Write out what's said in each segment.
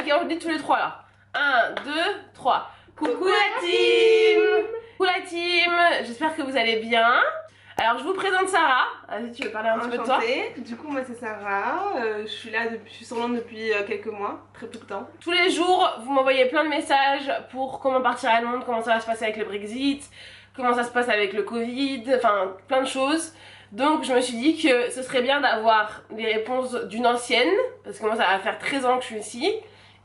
Ok, on dit tous les trois là. 1, 2, 3. Coucou la team. Coucou la team. J'espère que vous allez bien. Alors je vous présente Sarah. Vas-y, tu veux parler un petit peu de toi? Du coup moi c'est Sarah, je suis là depuis, je suis sur Londres depuis quelques mois, très peu de temps. Tous les jours vous m'envoyez plein de messages pour comment partir à Londres, comment ça va se passer avec le Brexit, comment ça se passe avec le Covid, enfin plein de choses. Donc je me suis dit que ce serait bien d'avoir des réponses d'une ancienne, parce que moi ça va faire 13 ans que je suis ici,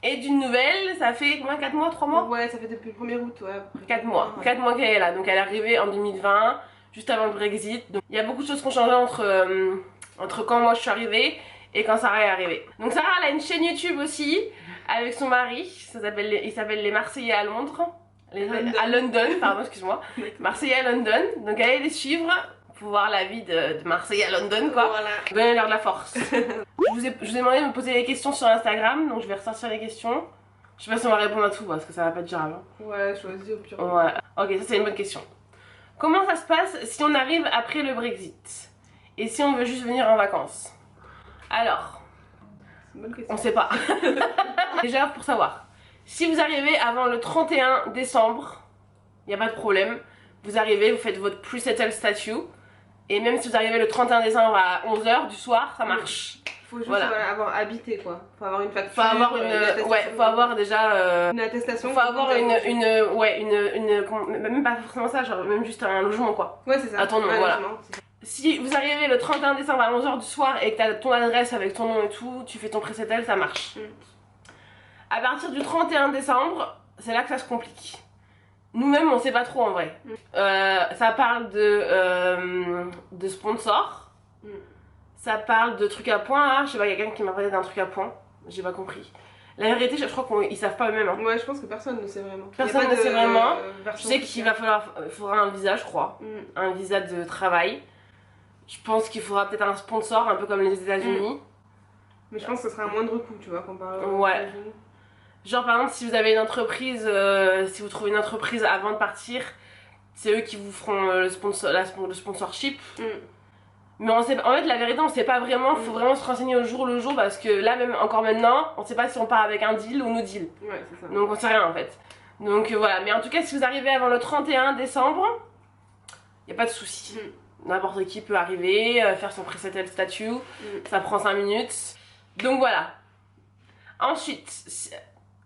et d'une nouvelle, ça fait combien, 4 mois, 3 mois? Ouais, ça fait depuis le 1er août, ouais. 4 mois, ouais. 4 mois qu'elle est là, donc elle est arrivée en 2020, juste avant le Brexit. Donc il y a beaucoup de choses qui ont changé entre quand moi je suis arrivée et quand Sarah est arrivée. Donc Sarah elle a une chaîne YouTube aussi, avec son mari, il s'appelle Les Marseillais à Londres. À London, pardon, excuse-moi. Marseillais à London, donc allez les suivre pour voir la vie de Marseillais à London quoi. Voilà. Donnez-leur de la force. je vous ai demandé de me poser des questions sur Instagram, donc je vais ressortir les questions. Je sais pas si on va répondre à tout parce que ça va pas être grave. Ouais, choisis au pire. Ouais, ok, ça c'est une bonne question. Comment ça se passe si on arrive après le Brexit? Et si on veut juste venir en vacances? Alors, c'est une bonne question. on sait pas. Déjà pour savoir, si vous arrivez avant le 31 décembre, il n'y a pas de problème. Vous arrivez, vous faites votre pre-settle statut. Et même si vous arrivez le 31 décembre à 11 h du soir, ça marche. Faut juste avoir habité quoi. Faut avoir une facture. Faut avoir faut avoir déjà une attestation. Faut avoir même pas forcément ça, genre même juste un logement quoi. Ouais, c'est ça. À ton nom, voilà. Si vous arrivez le 31 décembre à 11 h du soir et que t'as ton adresse avec ton nom et tout, tu fais ton pre-settle, ça marche. À partir du 31 décembre, c'est là que ça se complique. Nous-mêmes, on sait pas trop en vrai. Ça parle de sponsors. Ça parle de trucs à points. Hein. Je sais pas, il y a quelqu'un qui m'a parlé d'un truc à points. J'ai pas compris. La vérité, je crois qu'ils savent pas eux-mêmes. Hein. Ouais, je pense que personne ne sait vraiment. Personne ne sait vraiment. Je sais qu'il faudra un visa, je crois. Un visa de travail. Je pense qu'il faudra peut-être un sponsor, un peu comme les États-Unis. Mais je pense que ce sera un moindre coût, tu vois, comparé aux ouais. Genre par exemple si vous avez une entreprise, si vous trouvez une entreprise avant de partir, c'est eux qui vous feront le sponsorship. Mais on sait, en fait la vérité on sait pas vraiment, faut vraiment se renseigner au jour le jour parce que là même encore maintenant, on sait pas si on part avec un deal ou no deal. Ouais, c'est ça. Donc on sait rien en fait. Donc voilà, mais en tout cas si vous arrivez avant le 31 décembre, y a pas de souci. N'importe qui peut arriver, faire son pre-settle statut, ça prend 5 minutes. Donc voilà. Ensuite,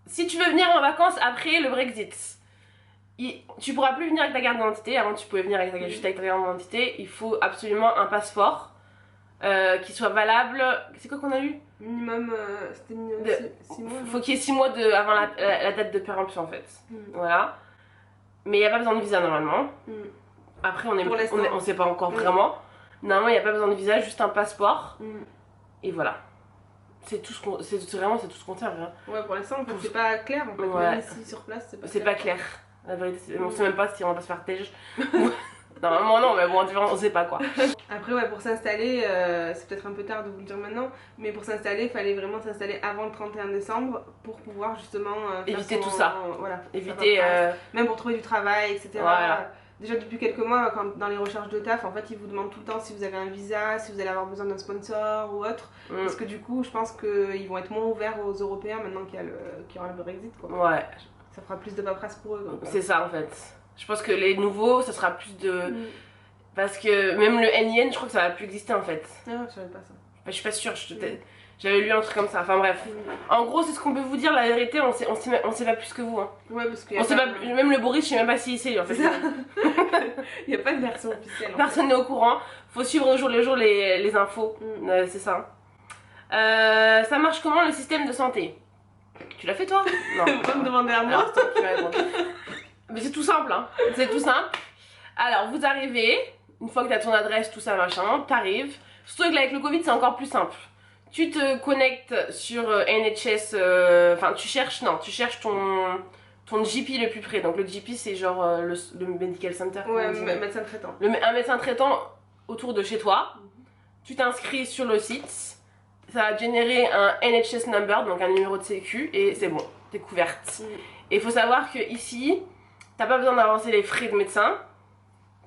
si tu veux venir en vacances après le Brexit, tu pourras plus venir avec ta carte d'identité. Avant tu pouvais venir juste avec ta carte d'identité. Il faut absolument un passeport qui soit valable. C'est quoi qu'on a eu? Minimum, c'était minimum 6 mois. Faut qu'il y ait 6 mois avant la date de péremption en fait. Voilà. Mais il n'y a pas besoin de visa normalement. Après on sait pas encore vraiment. Normalement il n'y a pas besoin de visa, juste un passeport. Et voilà. C'est tout ce qu'on sait. Hein. Ouais, pour l'instant, en fait, c'est pas clair. En fait. Ouais. Même ici sur place, c'est pas clair. La vérité, on sait même pas si on va se faire tège. Normalement, non, mais bon, on sait pas quoi. Après, ouais, pour s'installer, c'est peut-être un peu tard de vous le dire maintenant, mais pour s'installer, il fallait vraiment s'installer avant le 31 décembre pour pouvoir justement éviter tout ça. Voilà, éviter. Même pour trouver du travail, etc. Voilà. Déjà depuis quelques mois, dans les recherches de taf, en fait, ils vous demandent tout le temps si vous avez un visa, si vous allez avoir besoin d'un sponsor ou autre. Parce que du coup, je pense qu'ils vont être moins ouverts aux Européens maintenant qu'il y aura le Brexit. Quoi. Ouais. Ça fera plus de paperasse pour eux. C'est ça en fait. Je pense que les nouveaux, ça sera plus de. Parce que même le NIN, je crois que ça va plus exister en fait. Ah, je savais pas ça. Je suis pas sûre, j'avais lu un truc comme ça. Enfin bref. En gros, c'est ce qu'on peut vous dire, la vérité, on sait pas plus que vous. Hein. Ouais, parce que. Même le Boris, je sais même pas s'il sait en fait. Il n'y a pas de version officielle. Personne n'est au courant. Faut suivre au jour le jour les infos. C'est ça. Ça marche comment le système de santé? Tu l'as fait toi? Non. Pas me demander à moi. Alors, toi, tu vas répondre. Mais c'est tout simple, hein. C'est tout simple. Alors, vous arrivez, une fois que tu as ton adresse, tout ça, machin, t'arrives. Surtout avec le Covid, c'est encore plus simple. Tu te connectes sur NHS, enfin, tu cherches ton GP le plus près. Donc, le GP, c'est genre le Medical Center. Ouais, médecin traitant. Un médecin traitant autour de chez toi. Tu t'inscris sur le site. Ça va générer un NHS number, donc un numéro de sécu, et c'est bon, t'es couverte. Et il faut savoir que ici, t'as pas besoin d'avancer les frais de médecin.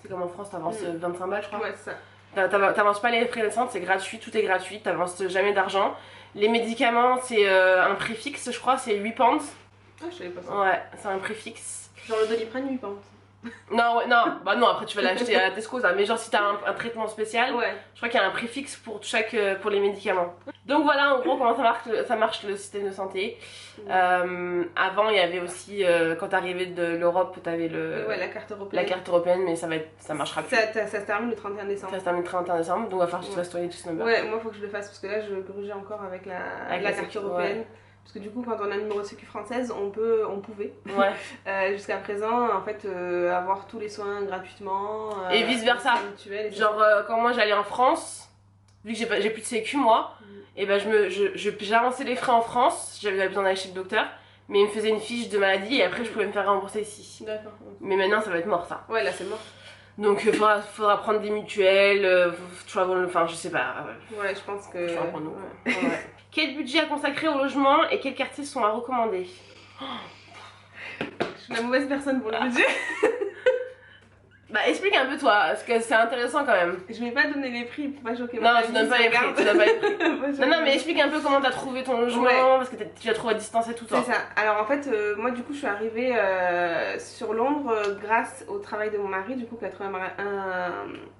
C'est comme en France, t'avances 25 balles, je crois. Ouais, c'est ça. T'avances pas les frais de naissance, c'est gratuit, tout est gratuit, t'avances jamais d'argent. Les médicaments, c'est un préfixe, je crois, c'est 8 pounds. Ah, je savais pas ça. Ouais, c'est un préfixe. Genre le Doliprane, 8 pounds. Non, ouais, non, bah non, après tu vas l'acheter à Tesco, ça. Mais genre si t'as un traitement spécial, Ouais. je crois qu'il y a un préfixe pour les médicaments. Donc voilà, en gros, comment ça marche le système de santé. Avant, il y avait aussi, quand t'arrivais de l'Europe, t'avais Ouais, la carte européenne. la carte européenne, mais ça marchera plus. Ça se termine le 31 décembre. Ça se termine le 31 décembre, donc il va falloir que tu te fasses ton Age number. Ouais, moi faut que je le fasse parce que là je grugeais encore avec la carte européenne. Ouais. Parce que du coup, quand on a le numéro de sécu française, on pouvait, ouais. Jusqu'à présent, en fait, avoir tous les soins gratuitement. Et vice versa. Genre, quand moi j'allais en France, vu que j'ai plus de sécu, moi, et ben j'avançais les frais en France, j'avais besoin d'aller chez le docteur, mais il me faisait une fiche de maladie et après je pouvais me faire rembourser ici. D'accord. Mais maintenant ça va être mort ça. Ouais, là c'est mort. Donc faudra prendre des mutuelles, enfin je sais pas. Ouais, je pense que. Tu vas prendre nous. Ouais. Quel budget à consacrer au logement et quels quartiers sont à recommander? Je suis la mauvaise personne pour le budget. Bah explique un peu toi, parce que c'est intéressant quand même. Je vais pas donner les prix pour pas choquer ma famille. Non, tu donnes pas les prix, tu donnes pas les prix. Non, mais explique un peu comment t'as trouvé ton logement, parce que tu l'as trouvé à distance et tout. C'est ça. Alors en fait, moi du coup je suis arrivée sur Londres grâce au travail de mon mari, du coup qui a trouvé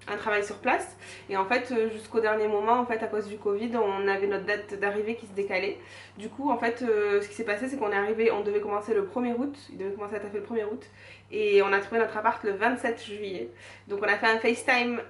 un travail sur place. Et en fait, jusqu'au dernier moment, en fait, à cause du Covid, on avait notre date d'arrivée qui se décalait. Du coup, en fait, ce qui s'est passé, c'est qu'on est arrivé, on devait commencer le 1er août, il devait commencer à taffer le 1er août. Et on a trouvé notre appart le 27 juillet. Donc on a fait un FaceTime,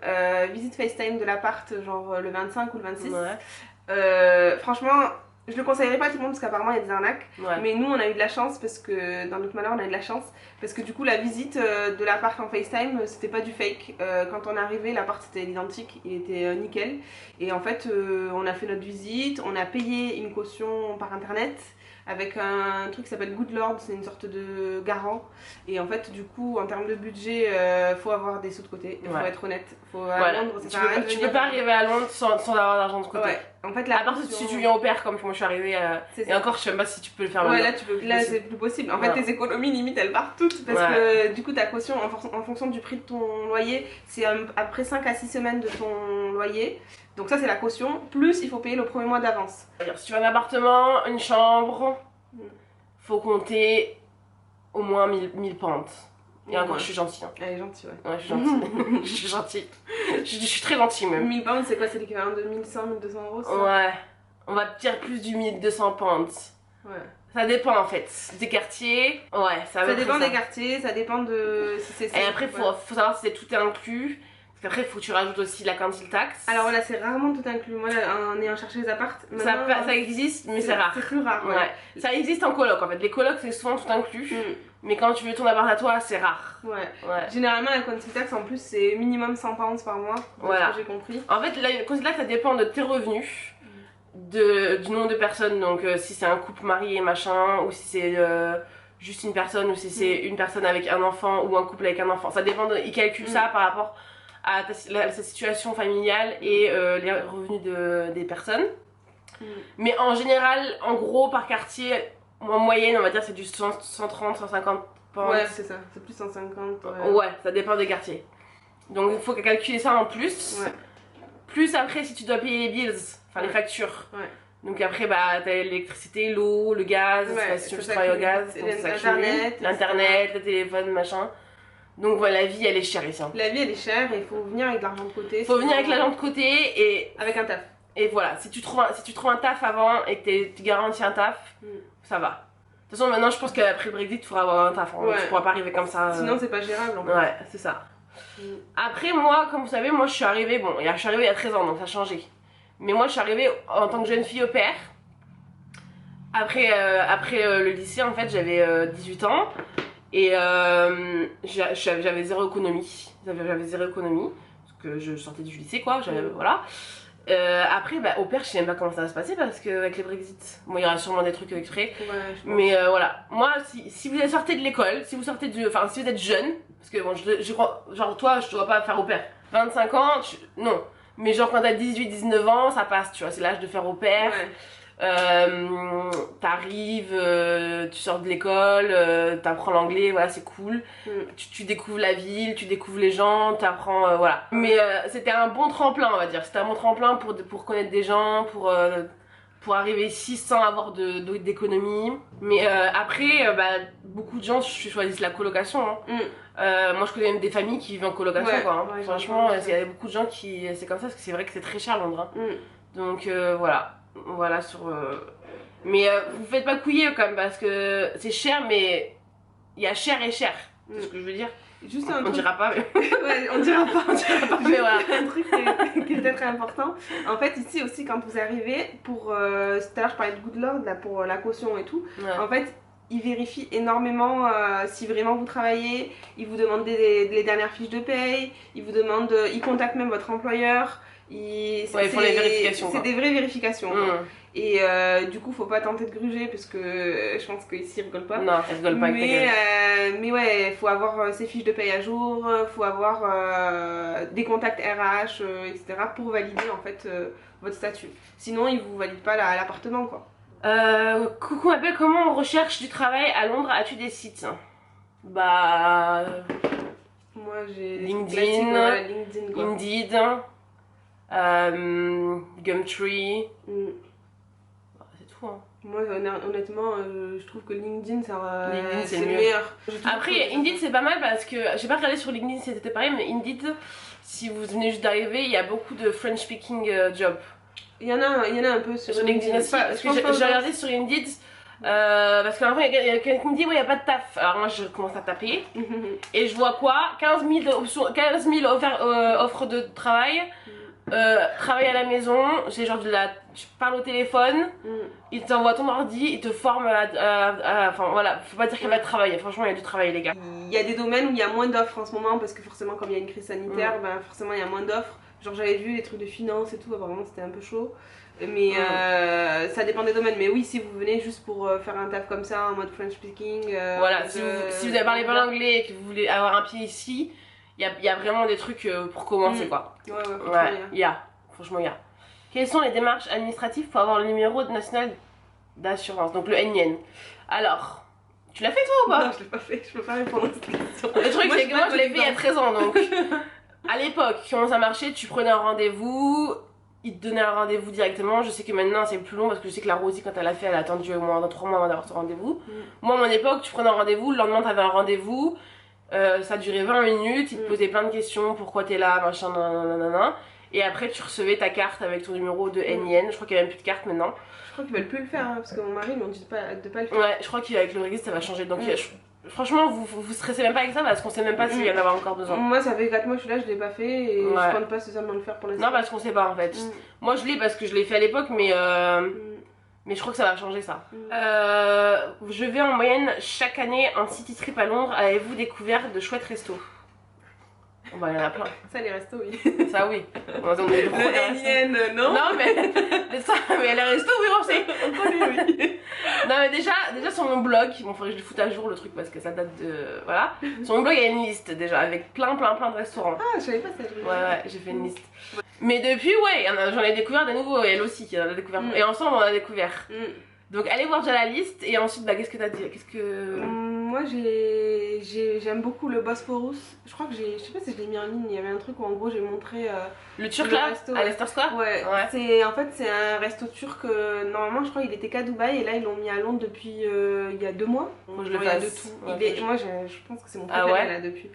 visite FaceTime de l'appart, genre le 25 ou le 26. Ouais. Franchement, je le conseillerais pas à tout le monde parce qu'apparemment il y a des arnaques. Ouais. Mais nous on a eu de la chance parce que, dans notre malheur, on a eu de la chance. Parce que du coup, la visite de l'appart en FaceTime, c'était pas du fake. Quand on est arrivé, l'appart c'était identique, il était nickel. Et en fait, on a fait notre visite, on a payé une caution par internet. Avec un truc qui s'appelle Good Lord, c'est une sorte de garant. Et en fait, du coup, en termes de budget, faut avoir des sous de côté. Il faut être honnête. À Londres, tu peux pas arriver à Londres sans avoir d'argent de côté. Ouais. En fait, à part si tu viens au pair, comme moi je suis arrivée. Et encore, je sais même pas si tu peux le faire. Ouais, là c'est plus possible. En fait, tes économies, limite, elles partent toutes. Parce que du coup, ta caution, en fonction du prix de ton loyer, c'est après 5 à 6 semaines de ton loyer. Donc ça c'est la caution, plus il faut payer le premier mois d'avance. Si tu veux un appartement, une chambre, faut compter au moins 1000 pounds. Et encore, je suis gentille. Hein. Elle est gentille, ouais. Ouais, je suis gentille. Je suis gentille. Je suis très gentille même. 1000 pounds, c'est quoi? C'est l'équivalent de 1100, 1200 euros, ça? Ouais. On va te dire plus du 1200 pounds. Ouais. Ça dépend en fait des quartiers. Ouais, ça dépend des quartiers, ça dépend de si c'est. Et après, faut savoir si tout est inclus. Après, il faut que tu rajoutes aussi la council tax. Alors voilà, c'est rarement tout inclus. Moi, en ayant cherché les apparts, ça existe, mais c'est rare. C'est plus rare, ouais. Ça existe en coloc en fait. Les colocs, c'est souvent tout inclus. Mais quand tu veux ton appart à toi, c'est rare. Ouais. Généralement, la council tax, en plus, c'est minimum 100 pounds par mois. Voilà. Ce que j'ai compris. En fait, la council tax, ça dépend de tes revenus. Du nombre de personnes. Donc, si c'est un couple marié, machin, ou si c'est juste une personne, ou si c'est une personne avec un enfant, ou un couple avec un enfant. Ça dépend, ils calculent ça par rapport à sa situation familiale et les revenus des personnes. Mais en général, en gros, par quartier, en moyenne, on va dire c'est du 130, 150 pounds. Ouais, c'est ça, c'est plus 150. Ouais, ça dépend des quartiers. Donc il faut calculer ça en plus. Ouais. Plus après, si tu dois payer les bills, enfin les factures. Ouais. Donc après, bah, t'as l'électricité, l'eau, le gaz, si tu veux travailler au gaz, l'internet, le téléphone, machin. Donc voilà, la vie elle est chère ici. La vie elle est chère et il faut venir avec de l'argent de côté. Faut venir avec l'argent de côté et. Avec un taf. Et voilà, si tu trouves un taf avant et que tu garantis un taf, ça va. De toute façon, maintenant je pense qu'après le Brexit, il faudra avoir un taf. Hein. Tu pourras pas arriver comme ça. Sinon, c'est pas gérable en fait. Ouais, c'est ça. Après, moi, comme vous savez, moi je suis arrivée, je suis arrivée il y a 13 ans donc ça a changé. Mais moi je suis arrivée en tant que jeune fille au pair. Après le lycée, en fait, j'avais 18 ans. Et j'avais zéro économie. J'avais zéro économie. Parce que je sortais du lycée, quoi. Voilà. Après, bah, au pire, je sais même pas comment ça va se passer parce qu'avec les Brexit, bon, il y aura sûrement des trucs avec frais. Ouais, mais voilà. Moi, si vous sortez de l'école, si vous êtes jeune, parce que bon, genre toi, je dois pas faire au pair. 25 ans, non. Mais genre quand t'as 18-19 ans, ça passe, tu vois, c'est l'âge de faire au pair. T'arrives, tu sors de l'école, t'apprends l'anglais, voilà, c'est cool. Tu découvres la ville, tu découvres les gens, t'apprends, voilà. Mais c'était un bon tremplin, on va dire. C'était un bon tremplin pour connaître des gens, pour arriver ici sans avoir d'économie. Mais après, beaucoup de gens choisissent la colocation. Hein. Moi, je connais même des familles qui vivent en colocation, quoi. Hein. Franchement, il y a beaucoup de gens qui... C'est comme ça, parce que c'est vrai que c'est très cher, Londres. Hein. Donc, voilà. Voilà, mais vous faites pas couiller, quand même, parce que c'est cher, mais il y a cher et cher. C'est ce que je veux dire. Juste on dira pas, mais... ouais, on dira pas, mais voilà. Un truc qui est peut-être important. En fait, ici aussi, quand vous arrivez, tout à l'heure, je parlais de Good Lord, là, pour la caution et tout. Ouais. En fait, ils vérifient énormément si vraiment vous travaillez. Ils vous demandent les dernières fiches de paye. Ils contactent même votre employeur. Ils font les vérifications. C'est des vraies vérifications. Et du coup, faut pas tenter de gruger parce que je pense qu'ici ils rigolent pas. Non, ils rigolent pas. Mais ouais, faut avoir ses fiches de paye à jour, faut avoir des contacts RH, etc. pour valider en fait votre statut. Sinon, ils vous valident pas l'appartement, quoi. Coucou, appelle, comment on recherche du travail à Londres? As-tu des sites? Bah. Moi j'ai LinkedIn, LinkedIn quoi. Indeed, Gumtree. C'est tout, hein. Moi honnêtement je trouve que LinkedIn c'est le meilleur. Après Indeed c'est pas mal parce que j'ai pas regardé sur LinkedIn si c'était pareil, mais Indeed, si vous venez juste d'arriver, il y a beaucoup de French speaking jobs. Il y en a un peu sur LinkedIn aussi, parce que j'ai regardé sur Indeed. Parce qu'en vrai, il y a quelqu'un qui me dit ouais, il n'y a pas de taf. Alors moi je commence à taper et je vois quoi, 15 000 offres de travail. Travailler à la maison, j'ai genre tu parles au téléphone, il t'envoie ton ordi, il te forme enfin voilà, faut pas dire qu'il y a pas de travail, franchement il y a du travail les gars. Il y a des domaines où il y a moins d'offres en ce moment parce que forcément comme il y a une crise sanitaire, forcément il y a moins d'offres. Genre j'avais vu les trucs de finance et tout, vraiment c'était un peu chaud. Mais ça dépend des domaines. Mais oui, si vous venez juste pour faire un taf comme ça en mode French speaking. Voilà, si vous avez parlé pas l'anglais et que vous voulez avoir un pied ici, il y a vraiment des trucs pour commencer quoi. Ouais, il y a. Franchement, il y a. Quelles sont les démarches administratives pour avoir le numéro national d'assurance, donc le NIN? Alors, tu l'as fait toi ou pas? Non, je l'ai pas fait, je peux pas répondre à cette question. Le truc c'est que moi je l'ai fait il y a 13 ans donc. À l'époque, comment ça marchait? Tu prenais un rendez-vous, ils te donnaient un rendez-vous directement. Je sais que maintenant c'est plus long parce que je sais que la Rosie, quand elle a fait, elle a attendu au moins 3 mois avant d'avoir son rendez-vous. Moi, à mon époque, tu prenais un rendez-vous, le lendemain t'avais un rendez-vous, ça durait 20 minutes, ils te posaient plein de questions, pourquoi t'es là, machin, nanana. Et après, tu recevais ta carte avec ton numéro de NIN. Je crois qu'il n'y a même plus de carte maintenant. Je crois qu'ils veulent plus le faire hein, parce que mon mari m'a dit de pas le faire. Ouais, je crois qu'avec le registre ça va changer. Donc, franchement, vous stressez même pas avec ça parce qu'on sait même pas s'il y en a encore besoin. Moi, ça fait 4 mois que je suis là, je l'ai pas fait et je compte pas spécialement le faire pour l'instant. Non, parce qu'on sait pas en fait. Moi, je l'ai parce que je l'ai fait à l'époque, mais je crois que ça va changer ça. Je vais en moyenne chaque année en city trip à Londres. Avez-vous découvert de chouettes restos? Bah, il y en a plein. Ça, les restos, oui. Ça, oui. On est le NIN, non? Non, mais les restos, oui, on sait. On connaît, oui. Non, mais déjà sur mon blog, il faudrait que je le foute à jour le truc parce que ça date de. Voilà. Sur mon blog, il y a une liste déjà avec plein de restaurants. Ah, je savais pas ça. Ouais, j'ai fait une liste. Mais depuis, ouais, j'en ai découvert des nouveaux. Et elle aussi, qui en a découvert. Et ensemble, on en a découvert. Donc, allez voir déjà la liste. Et ensuite, qu'est-ce que t'as dit? Moi j'aime beaucoup le Bosphorus. Je crois que je sais pas si je l'ai mis en ligne, il y avait un truc où en gros j'ai montré le turc là resto, à Leicester Square. Ouais. En fait c'est un resto turc, normalement je crois qu'il était qu'à Dubaï et là ils l'ont mis à Londres depuis il y a 2 mois. Moi je le fais de tout. Moi je pense que c'est mon préféré là depuis.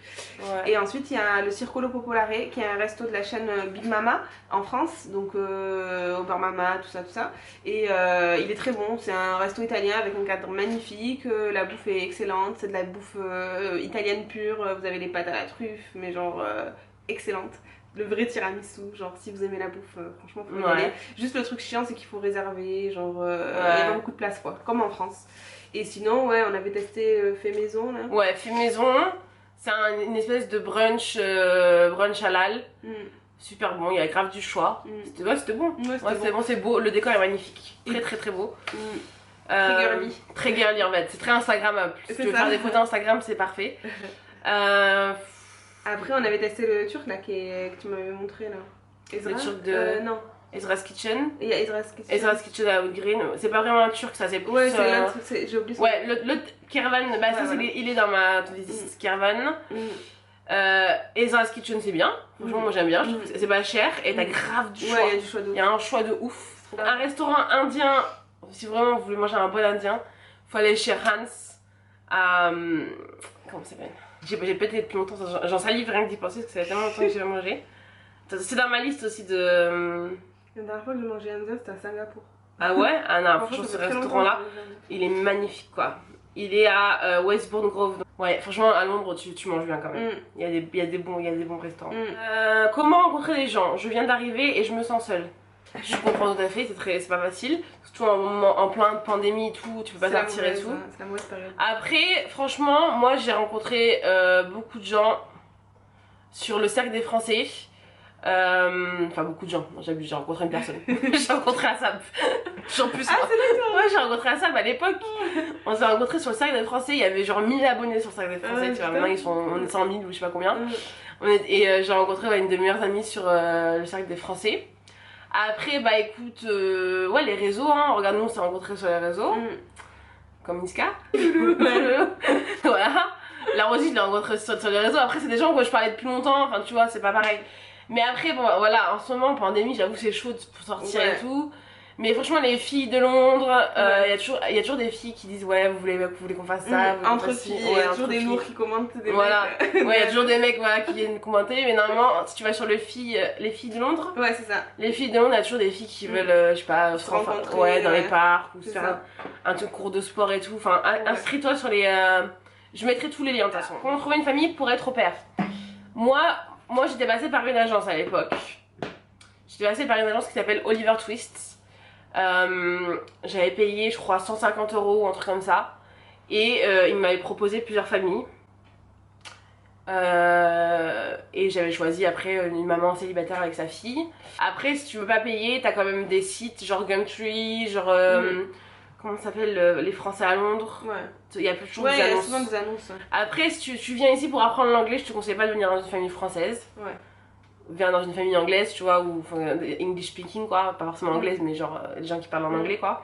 Et ensuite il y a le Circolo Popolare qui est un resto de la chaîne Big Mama en France, donc Ober Mama, tout ça. Et il est très bon, c'est un resto italien avec un cadre magnifique, la bouffe est excellente. C'est de la bouffe italienne pure, vous avez les pâtes à la truffe, mais genre excellente. Le vrai tiramisu, genre si vous aimez la bouffe, franchement faut y aller. Juste le truc chiant c'est qu'il faut réserver, genre il y a pas beaucoup de place quoi, comme en France. Et sinon ouais on avait testé fait maison là. Ouais, fait maison, c'est une espèce de brunch halal. Super bon, il y a grave du choix. C'était bon. C'était bon, c'est beau, le décor est magnifique, très beau. Très girly en fait, c'est très Instagrammable. Si tu veux faire des photos Instagram, c'est parfait. Après, on avait testé le turc là que tu m'avais montré là. Le turc de. Non. Ezra's Kitchen. Et il y a Ezra's Kitchen. Ezra's Kitchen à Wood Green. C'est pas vraiment un turc, ça, c'est plus. Ouais, c'est l'autre, j'ai oublié son Ouais, l'autre Kervan, bah ouais, ça, voilà. il est dans ma liste Kervan. Ezra's Kitchen, c'est bien. Franchement, moi j'aime bien. Je trouve que c'est pas cher et t'as grave du choix. Ouais, il y a du choix de ouf. Il y a un choix de ouf. Un restaurant indien, si vraiment vous voulez manger un bon indien, faut aller chez Hans à. Comment ça s'appelle? J'ai pété depuis longtemps, j'en salive rien que d'y penser parce que ça fait tellement longtemps que j'ai mangé. C'est dans ma liste aussi de. La dernière fois que j'ai mangé indien, c'était à Singapour. Ah ouais? Ah non, franchement, ce restaurant-là, il est magnifique quoi. Il est à Westbourne Grove. Ouais, franchement, à Londres, tu manges bien quand même. Il y a des bons restaurants. Comment rencontrer des gens? Je viens d'arriver et je me sens seule. Je comprends tout à fait, c'est pas facile. Surtout en plein pandémie et tout, tu peux pas sortir et tout. C'est la mauvaise période. Après, franchement, moi j'ai rencontré beaucoup de gens sur le cercle des Français. Enfin, beaucoup de gens, j'ai rencontré une personne. J'ai rencontré Assab. J'en plus. Ah, c'est là toi? Ouais, j'ai rencontré Assab à l'époque. On s'est rencontrés sur le cercle des Français, il y avait genre 1000 abonnés sur le cercle des Français. Tu vois, maintenant on est 100 000 ou je sais pas combien. Et j'ai rencontré une de mes meilleures amies sur le cercle des Français. Après, bah écoute, ouais, les réseaux, hein. Regarde, nous on s'est rencontrés sur les réseaux. Comme Niska. Voilà. La Rosie, je l'ai rencontrée sur les réseaux. Après, c'est des gens que je parlais depuis longtemps. Enfin, tu vois, c'est pas pareil. Mais après, bon, voilà, en ce moment, pandémie, j'avoue, c'est chaud pour sortir et tout. Mais franchement, les filles de Londres, y a toujours des filles qui disent ouais, vous voulez qu'on fasse ça. Entre filles, il y a toujours des lourds qui commentent des voilà. mecs. Ouais, il y a toujours des mecs voilà, qui viennent commenter. Mais normalement, si tu vas sur les filles de Londres, ouais, c'est ça. les filles de Londres, il y a toujours des filles qui veulent, je sais pas, se rencontrer ouais, dans les parcs ou se faire un cours de sport et tout. Enfin, inscris-toi sur les. Je mettrai tous les liens de toute façon. Comment trouver une famille pour être au pair? Moi, j'étais passée par une agence à l'époque. J'étais passée par une agence qui s'appelle Oliver Twist. J'avais payé je crois 150 € ou un truc comme ça et il m'avait proposé plusieurs familles et j'avais choisi après une maman célibataire avec sa fille. Après si tu veux pas payer t'as quand même des sites genre Gumtree, genre comment ça s'appelle les Français à Londres. Ouais. Il y a toujours des annonces. Souvent des annonces. Après si tu viens ici pour apprendre l'anglais, je te conseille pas de venir dans une famille française. Ouais. Viens dans une famille anglaise, tu vois, ou English speaking quoi, pas forcément anglaise mais genre des gens qui parlent en anglais quoi,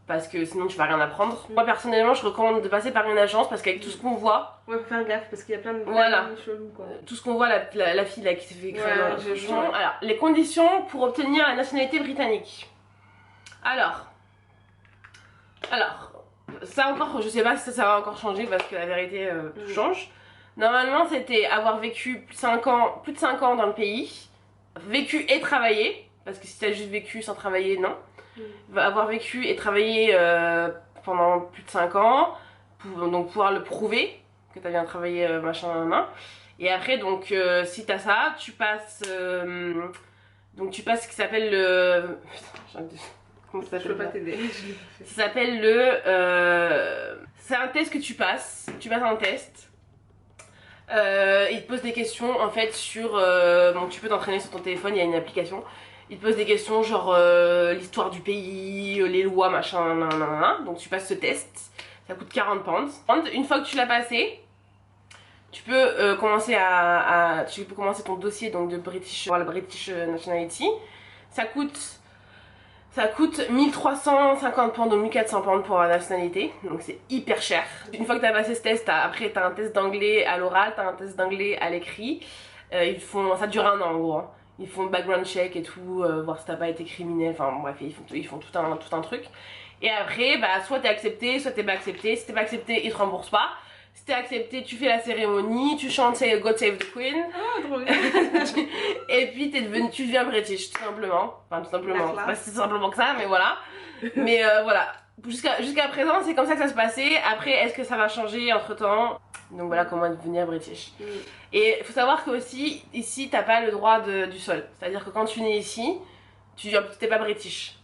parce que sinon tu vas rien apprendre. Moi personnellement je recommande de passer par une agence parce qu'avec tout ce qu'on voit, ouais, faut faire gaffe parce qu'il y a plein de chelous quoi. Tout ce qu'on voit, la fille là qui s'est fait écraser dans le franchement. Alors, les conditions pour obtenir la nationalité britannique. Alors, ça encore, je sais pas si ça va encore changer parce que la vérité tout change. Normalement, c'était avoir vécu plus de 5 ans dans le pays, vécu et travaillé, parce que si t'as juste vécu sans travailler, non. Avoir vécu et travaillé pendant plus de 5 ans, donc pouvoir le prouver que t'as bien travaillé, machin. Et après, donc, si t'as ça, tu passes ce qui s'appelle le. Comment ça s'appelle? Je peux pas t'aider. Ça s'appelle le. C'est un test que tu passes un test. Il te pose des questions en fait sur. Bon, tu peux t'entraîner sur ton téléphone, il y a une application. Il te pose des questions genre l'histoire du pays, les lois, machin, nanana. Donc tu passes ce test. Ça coûte 40 pounds. Une fois que tu l'as passé, tu peux commencer ton dossier donc de British Nationality. Ça coûte 1350 pounds ou 1400 pounds pour la nationalité, donc c'est hyper cher. Une fois que tu as passé ce test, après tu as un test d'anglais à l'oral, tu as un test d'anglais à l'écrit. Ça dure 1 an en gros. Hein. Ils font le background check et tout, voir si t'as pas été criminel, enfin bref, ils font tout un truc. Et après, bah, soit t'es accepté, soit t'es pas accepté. Si t'es pas accepté, ils te remboursent pas. Si t'es accepté, tu fais la cérémonie, tu chantes God Save the Queen. Ah, trop bien. Et puis tu deviens British, tout simplement. Enfin, tout simplement, c'est pas si simplement que ça, mais voilà. Mais voilà, jusqu'à présent, c'est comme ça que ça se passait. Après, est-ce que ça va changer entre temps? Donc voilà comment devenir British. Et il faut savoir que aussi, ici, t'as pas le droit du sol. C'est-à-dire que quand tu nais ici, t'es pas British.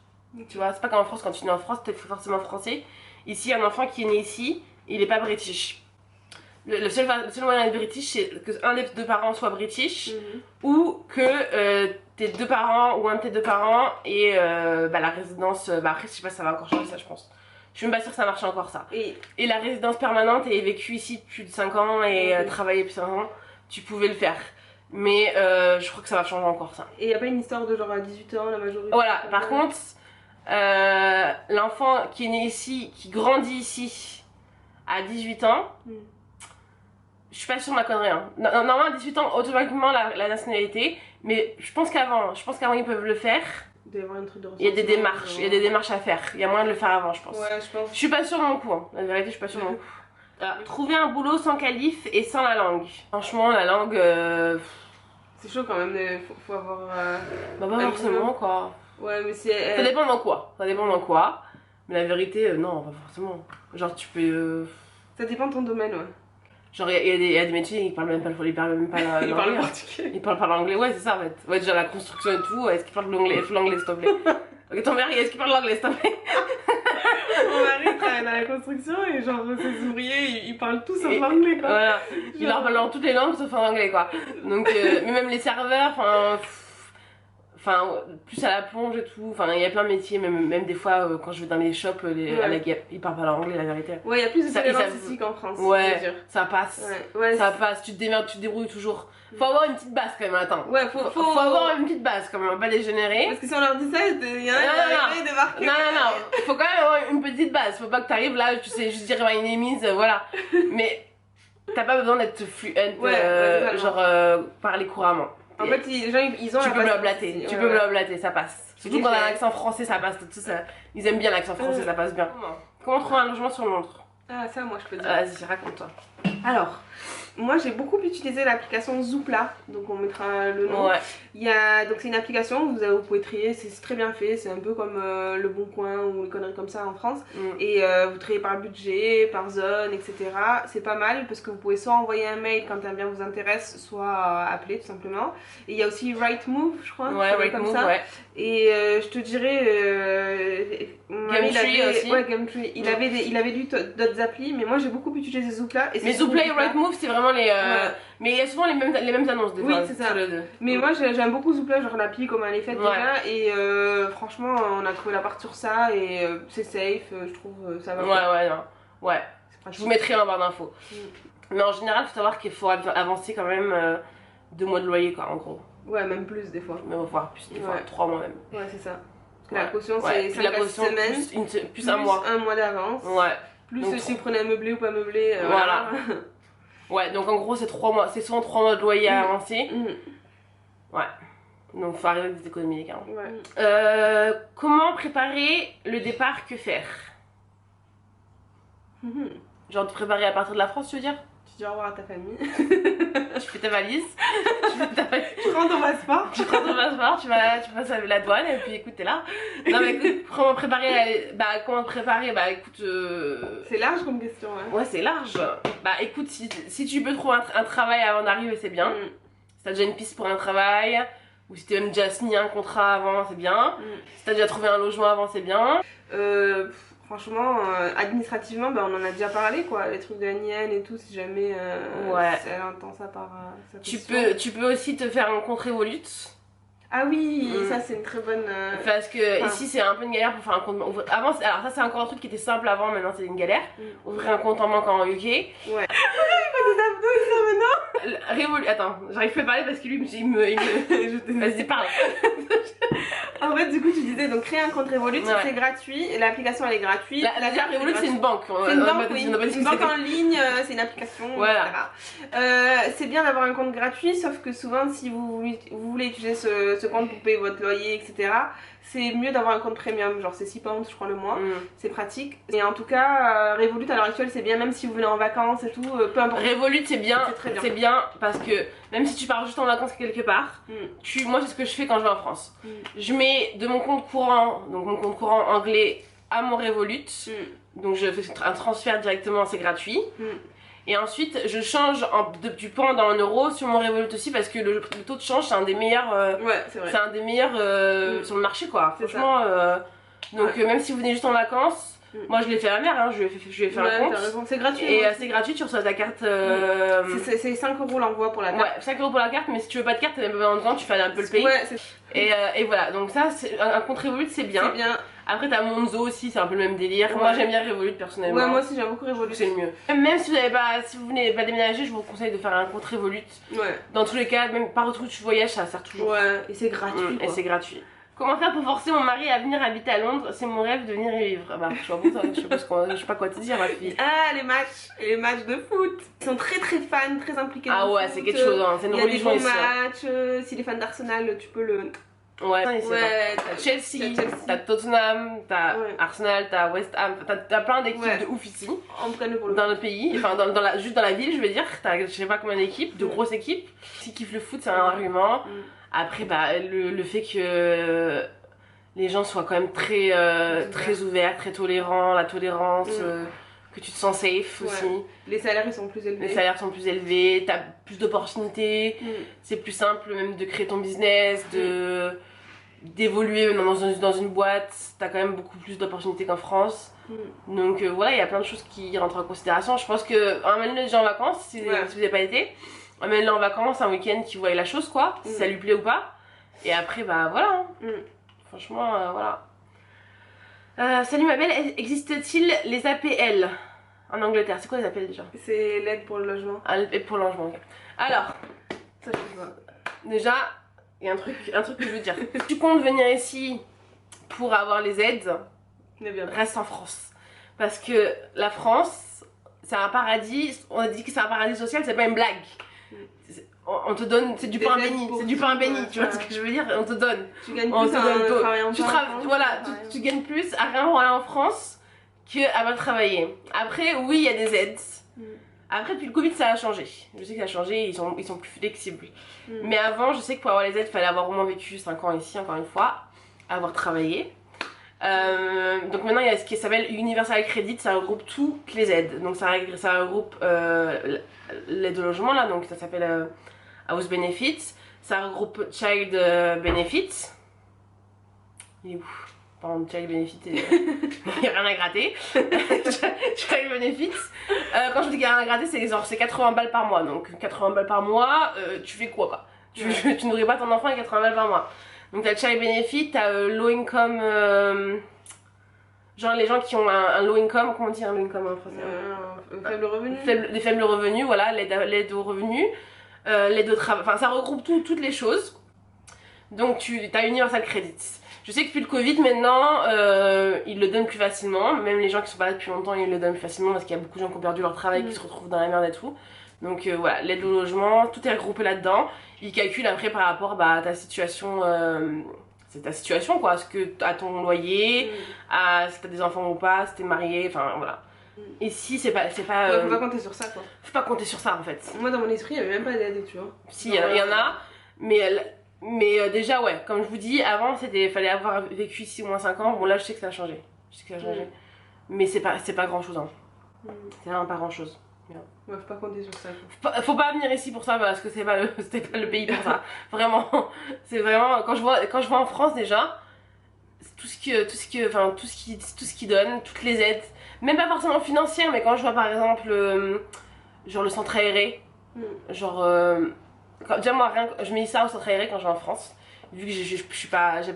Tu vois, c'est pas comme en France, quand tu nais en France, t'es forcément français. Ici, un enfant qui est né ici, il est pas British. Le seul moyen d'être British, c'est que un des deux parents soit British, ou que tes deux parents ou un de tes deux parents ait la résidence. Après, je sais pas si ça va encore changer ça, je pense. Je suis même pas sûre que ça marche encore ça. Et la résidence permanente et vécu ici depuis plus de 5 ans et travaillé depuis 5 ans, tu pouvais le faire. Mais je crois que ça va changer encore ça. Et y a pas une histoire de genre à 18 ans, la majorité? Voilà, par contre, l'enfant qui est né ici, qui grandit ici à 18 ans, je suis pas sûre de ma connerie. Hein. Normalement, à 18 ans, automatiquement la nationalité, mais je pense qu'avant ils peuvent le faire. Il doit y avoir un truc de Il y a des démarches, il y a des démarches à faire. Il y a moyen de le faire avant, je pense. Ouais, je pense. Je suis pas sûre de mon coup, hein. La vérité, je suis pas sûre de mon coup. Trouver un boulot sans qualif et sans la langue. Franchement, la langue. C'est chaud quand même, faut avoir. Bah, pas forcément, quoi. Ouais, mais c'est. Ça dépend dans quoi. Ça dépend dans quoi. Mais la vérité, non, pas forcément. Genre, tu peux. Ça dépend de ton domaine, ouais. Genre, il y a des métiers, ils parlent même pas l'anglais. Ils parlent le portugais. Ils parlent pas l'anglais, ouais, c'est ça en fait. Ouais, déjà la construction et tout, est-ce qu'ils parlent l'anglais, s'il te plaît? Ok, ton mari, est-ce qu'il parle l'anglais, s'il te plaît? Mon mari travaille dans la construction et genre ses ouvriers ils parlent tous sauf l'anglais quoi. Voilà, il leur parle dans toutes les langues sauf en anglais quoi. Donc, mais même les serveurs, plus à la plonge et tout, il y a plein de métiers, même des fois quand je vais dans les shops, à la Gap, ils parlent pas l'anglais la vérité. Ouais, il y a plus de tolérance ici qu'en France. Ouais, ça passe. Ouais, ça passe, tu te démerdes, tu te débrouilles toujours. Faut avoir une petite base quand même, attends. Ouais, faut avoir une petite base quand même, pas dégénérer. Parce que si on leur dit ça, il y en a qui vont débarquer. Non, faut quand même avoir une petite base. Faut pas que t'arrives là, tu sais juste dire my name is, voilà. Mais t'as pas besoin d'être fluent, parler couramment. En fait, les gens ils ont. Tu peux blablater, tu peux blablater, ça passe. Surtout quand on a l'accent français, ça passe. Ils aiment bien l'accent français, ça passe bien. Comment trouver un logement sur Londres? Ah, ça, moi je peux dire. Vas-y, raconte-toi. Alors, moi j'ai beaucoup utilisé l'application Zoopla, donc on mettra le nom. Ouais. Donc c'est une application où vous pouvez trier, c'est très bien fait, c'est un peu comme Le Bon Coin ou les conneries comme ça en France. Et vous triez par budget, par zone, etc. C'est pas mal parce que vous pouvez soit envoyer un mail quand un bien vous intéresse, soit appeler tout simplement. Et il y a aussi Rightmove, je crois. Ouais, Rightmove, ouais. Et je te dirais. Gumtree aussi. Ouais, Gumtree. Il avait lu d'autres applis, mais moi j'ai beaucoup utilisé Zoopla. Mais Zoopla et Rightmove, c'est vraiment les. Mais il y a souvent les mêmes annonces des fois. Oui, c'est ça. Mais moi j'aime beaucoup Zoopla, genre l'appli, comme elle est faite déjà. Et franchement, on a trouvé l'appart sur ça et c'est safe, je trouve, ça va. Ouais. Je vous mettrai en barre d'infos. Mais en général, il faut savoir qu'il faut avancer quand même 2 mois de loyer, quoi, en gros. Ouais, même plus des fois. Même voire plus, des fois, 3 mois même. Ouais, c'est ça. La caution, c'est 5 à 6 semaines. Plus un mois. Un mois d'avance. Ouais. Plus donc, si vous prenez un meublé ou pas meublé. Voilà. Ouais, donc en gros, c'est 3 mois. C'est souvent 3 mois de loyer à avancer. Ouais. Donc, il faut arriver avec des économies, les gars. Ouais. Comment préparer le départ, que faire? Genre, te préparer à partir de la France, tu veux dire? Tu dis au revoir à ta famille. Tu fais ta valise. Tu prends ton passeport. Tu passes avec la douane et puis écoute, t'es là. Non, mais écoute, comment te préparer? Bah, écoute. C'est large comme question, hein. Ouais, c'est large. Bah, écoute, si tu peux trouver un travail avant d'arriver, c'est bien. Si t'as déjà une piste pour un travail, ou si t'as même déjà signé un contrat avant, c'est bien. Si t'as déjà trouvé un logement avant, c'est bien. Franchement, administrativement, on en a déjà parlé, quoi. Les trucs de la nienne et tout, si jamais elle entend ça par sa question. Tu peux aussi te faire un compte Revolut. Ah oui, ça c'est une très bonne. Parce que ici c'est un peu une galère pour faire un compte. Avant, alors ça c'est encore un truc qui était simple avant, maintenant c'est une galère. Ouvrir un compte en banque en UK. Ouais. Il faut des abdos, il ça maintenant. Revolut, attends, j'arrive plus à parler parce que lui il me... Vas-y, parle. En fait, du coup, tu disais donc créer un compte Revolut, c'est gratuit. L'application elle est gratuite. La Revolut c'est une banque. C'est une banque, oui. Une banque en ligne, c'est une application, voilà. etc. C'est bien d'avoir un compte gratuit, sauf que souvent, si vous voulez utiliser ce compte pour payer votre loyer, etc., c'est mieux d'avoir un compte premium, genre c'est 6 pounds je crois le mois, c'est pratique. Et en tout cas, Revolut à l'heure actuelle c'est bien, même si vous venez en vacances et tout, peu importe. Revolut c'est bien, c'est bien parce que même si tu pars juste en vacances quelque part, moi c'est ce que je fais quand je vais en France. Je mets de mon compte courant, donc mon compte courant anglais, à mon Revolut, donc je fais un transfert directement, c'est gratuit. Et ensuite, je change du pound en euro sur mon Revolut aussi parce que le taux de change, c'est un des meilleurs, c'est un des meilleurs sur le marché, quoi. Franchement, donc même si vous venez juste en vacances, Moi je l'ai fait à ma mère, hein. Je lui ai fait un compte. C'est gratuit. Et c'est gratuit, tu reçois ta carte. C'est 5 € l'envoi pour la carte. Ouais, 5 € pour la carte, mais si tu veux pas de carte, t'as même pas besoin de temps, tu fais un peu le pays. Ouais, et voilà, donc ça, un compte Revolut, c'est bien. C'est bien. Après, t'as Monzo aussi, c'est un peu le même délire. Ouais. Moi, j'aime bien Revolut personnellement. Ouais, moi aussi, j'aime beaucoup Revolut. C'est le mieux. Même si vous venez pas déménager, je vous conseille de faire un compte Revolut. Ouais. Dans tous les cas, même par où tu voyages, ça sert toujours. Ouais, et c'est gratuit. Et c'est gratuit. Comment faire pour forcer mon mari à venir habiter à Londres? C'est mon rêve de venir y vivre. Bah, je vois pour toi, je sais pas quoi te dire, ma fille. Ah, les matchs de foot. Ils sont très fans, très impliqués. Ah ouais, c'est quelque chose, hein. C'est une religion ici. Il y a des bons matchs. Si les fans d'Arsenal, tu peux le. Ouais, t'as Chelsea, t'as Tottenham, t'as Arsenal, t'as West Ham, t'as plein d'équipes de ouf ici. En tout cas, pour le dans le pays, enfin juste dans la ville, je veux dire, t'as je sais pas combien d'équipes, de grosses équipes. Si kiffent le foot, c'est un argument. Après, bah, le fait que les gens soient quand même très ouverts, très tolérants, la tolérance, que tu te sens safe aussi. Les salaires ils sont plus élevés. Les salaires sont plus élevés, t'as plus d'opportunités, c'est plus simple même de créer ton business, d'évoluer dans une boîte, t'as quand même beaucoup plus d'opportunités qu'en France. Donc voilà, il y a plein de choses qui rentrent en considération. Je pense que emmène-le déjà en vacances si vous n'avez pas été. Emmène-le en vacances, un week-end qui voit la chose quoi, si ça lui plaît ou pas. Et après bah voilà. Franchement voilà. Salut ma belle, existe-t-il les APL en Angleterre? C'est quoi les APL déjà? C'est l'aide pour le logement. Ah, l'aide pour le logement, ok. Alors, ça je sais pas. Déjà, il y a un truc que je veux dire. Si tu comptes venir ici pour avoir les aides, reste en France. Parce que la France, c'est un paradis, on a dit que c'est un paradis social, c'est pas une blague. On te donne, c'est du pain béni, c'est du pain béni, tu vois ce que je veux dire? On te donne. Tu gagnes plus à travailler en France. Voilà, tu gagnes plus à rien aller en France qu'à mal travailler. Après, oui, il y a des aides. Après, depuis le Covid, ça a changé. Je sais que ça a changé, ils sont plus flexibles. Mais avant, je sais que pour avoir les aides, il fallait avoir au moins vécu 5 ans ici, encore une fois, avoir travaillé. Donc maintenant, il y a ce qui s'appelle Universal Credit, ça regroupe toutes les aides. Donc ça regroupe l'aide au logement, là, donc ça s'appelle House Benefits. Ça regroupe Child Benefits. Il est où? Pardon, Child Benefits, il n'y a rien à gratter. Child Benefits. Quand je dis qu'il n'y a rien à gratter, c'est genre 80 balles par mois. Donc 80 balles par mois, tu fais quoi? Tu nourris pas ton enfant à 80 balles par mois. Donc t'as Child Benefit, t'as low income. Genre les gens qui ont un low income, comment dire un low income en français? Faible revenu. Des faibles revenus, voilà, l'aide aux revenus, l'aide au travail, enfin ça regroupe toutes les choses. Donc tu as Universal Credit. Je sais que depuis le Covid maintenant, ils le donnent plus facilement, même les gens qui sont pas là depuis longtemps ils le donnent plus facilement parce qu'il y a beaucoup de gens qui ont perdu leur travail, qui se retrouvent dans la merde et tout. Donc voilà, l'aide au logement, tout est regroupé là-dedans. Ils calculent après par rapport à ta situation, c'est ta situation quoi, à ton loyer, à si t'as des enfants ou pas, si t'es marié, enfin voilà. Ici c'est pas faut pas compter sur ça quoi. Faut pas compter sur ça en fait. Moi dans mon esprit il y avait même pas d'aide tu vois. Si, il y en a, mais déjà ouais, comme je vous dis, avant fallait avoir vécu ici au moins 5 ans, bon là je sais que ça a changé. Mais c'est pas grand chose hein. C'est vraiment pas grand chose. Ouais, faut pas compter sur ça. Faut pas venir ici pour ça parce que c'était pas le pays pour ça. Vraiment, c'est vraiment quand je vois en France déjà tout ce qui donne, toutes les aides, même pas forcément financières, mais quand je vois par exemple genre le centre aéré, genre déjà moi je mets ça au centre aéré quand je vais en France. Vu que je suis pas j'ai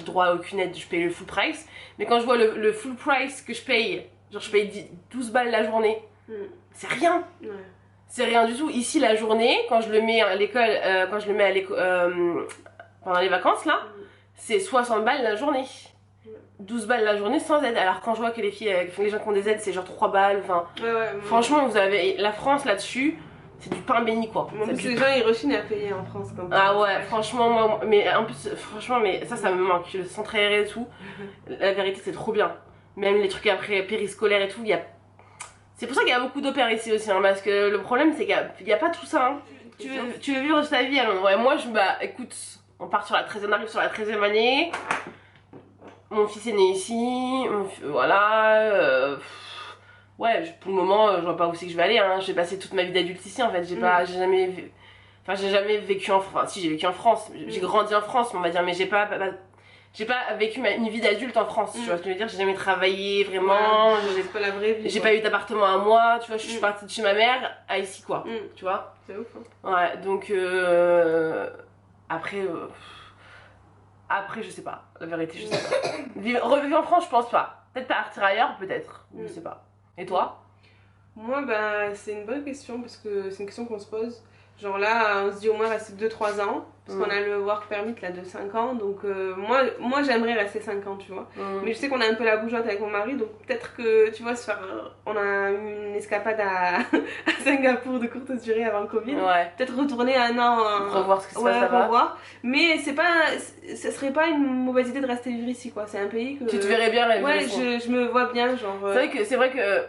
droit à aucune aide, je paye le full price, mais quand je vois le full price que je paye, genre je paye 12 balles la journée. C'est rien. C'est rien du tout. Ici la journée, quand je le mets à l'école, pendant les vacances là, c'est 60 balles la journée. 12 balles la journée sans aide. Alors quand je vois que les gens qui ont des aides, c'est genre 3 balles. Enfin, franchement, vous avez la France là-dessus, c'est du pain béni quoi. En plus les gens ils rechignent à payer en France comme ça. Ah ouais, franchement, mais en plus, franchement, mais ça me manque. Le centre aéré et tout, la vérité c'est trop bien. Même les trucs après périscolaires et tout, il y a. C'est pour ça qu'il y a beaucoup d'opères ici aussi, hein, parce que le problème c'est qu'il n'y a pas tout ça. Hein. Tu veux vivre ta vie à Londres. Ouais, moi, écoute, on arrive sur la 13e année. Mon fils est né ici, voilà. Ouais, pour le moment, je vois pas où c'est que je vais aller. Hein. J'ai passé toute ma vie d'adulte ici en fait. J'ai jamais vécu en France. Enfin, si, j'ai vécu en France. J'ai grandi en France, on va dire, mais j'ai pas j'ai pas vécu une vie d'adulte en France, tu vois ce que je veux dire, j'ai jamais travaillé vraiment, c'est pas la vraie vie. J'ai pas eu d'appartement à moi, tu vois, je suis partie de chez ma mère à ici quoi, tu vois. C'est ouf. Hein. Ouais, donc après, après je sais pas, la vérité je sais pas. Revivre en France je pense pas, peut-être partir ailleurs peut-être, je sais pas. Et toi? Moi bah c'est une bonne question parce que c'est une question qu'on se pose. Genre là, on se dit au moins rester 2-3 ans, parce qu'on a le work permit là de 5 ans, donc moi j'aimerais rester 5 ans, tu vois. Mais je sais qu'on a un peu la bougeotte avec mon mari, donc peut-être que, tu vois, on a eu une escapade à Singapour de courte durée avant le Covid. Ouais. Peut-être retourner un an, revoir ce qui se passe là-bas. Revoir. Mais ça serait pas une mauvaise idée de rester vivre ici, quoi. C'est un pays que... Tu te verrais bien là. Ouais, je me vois bien, genre... C'est vrai que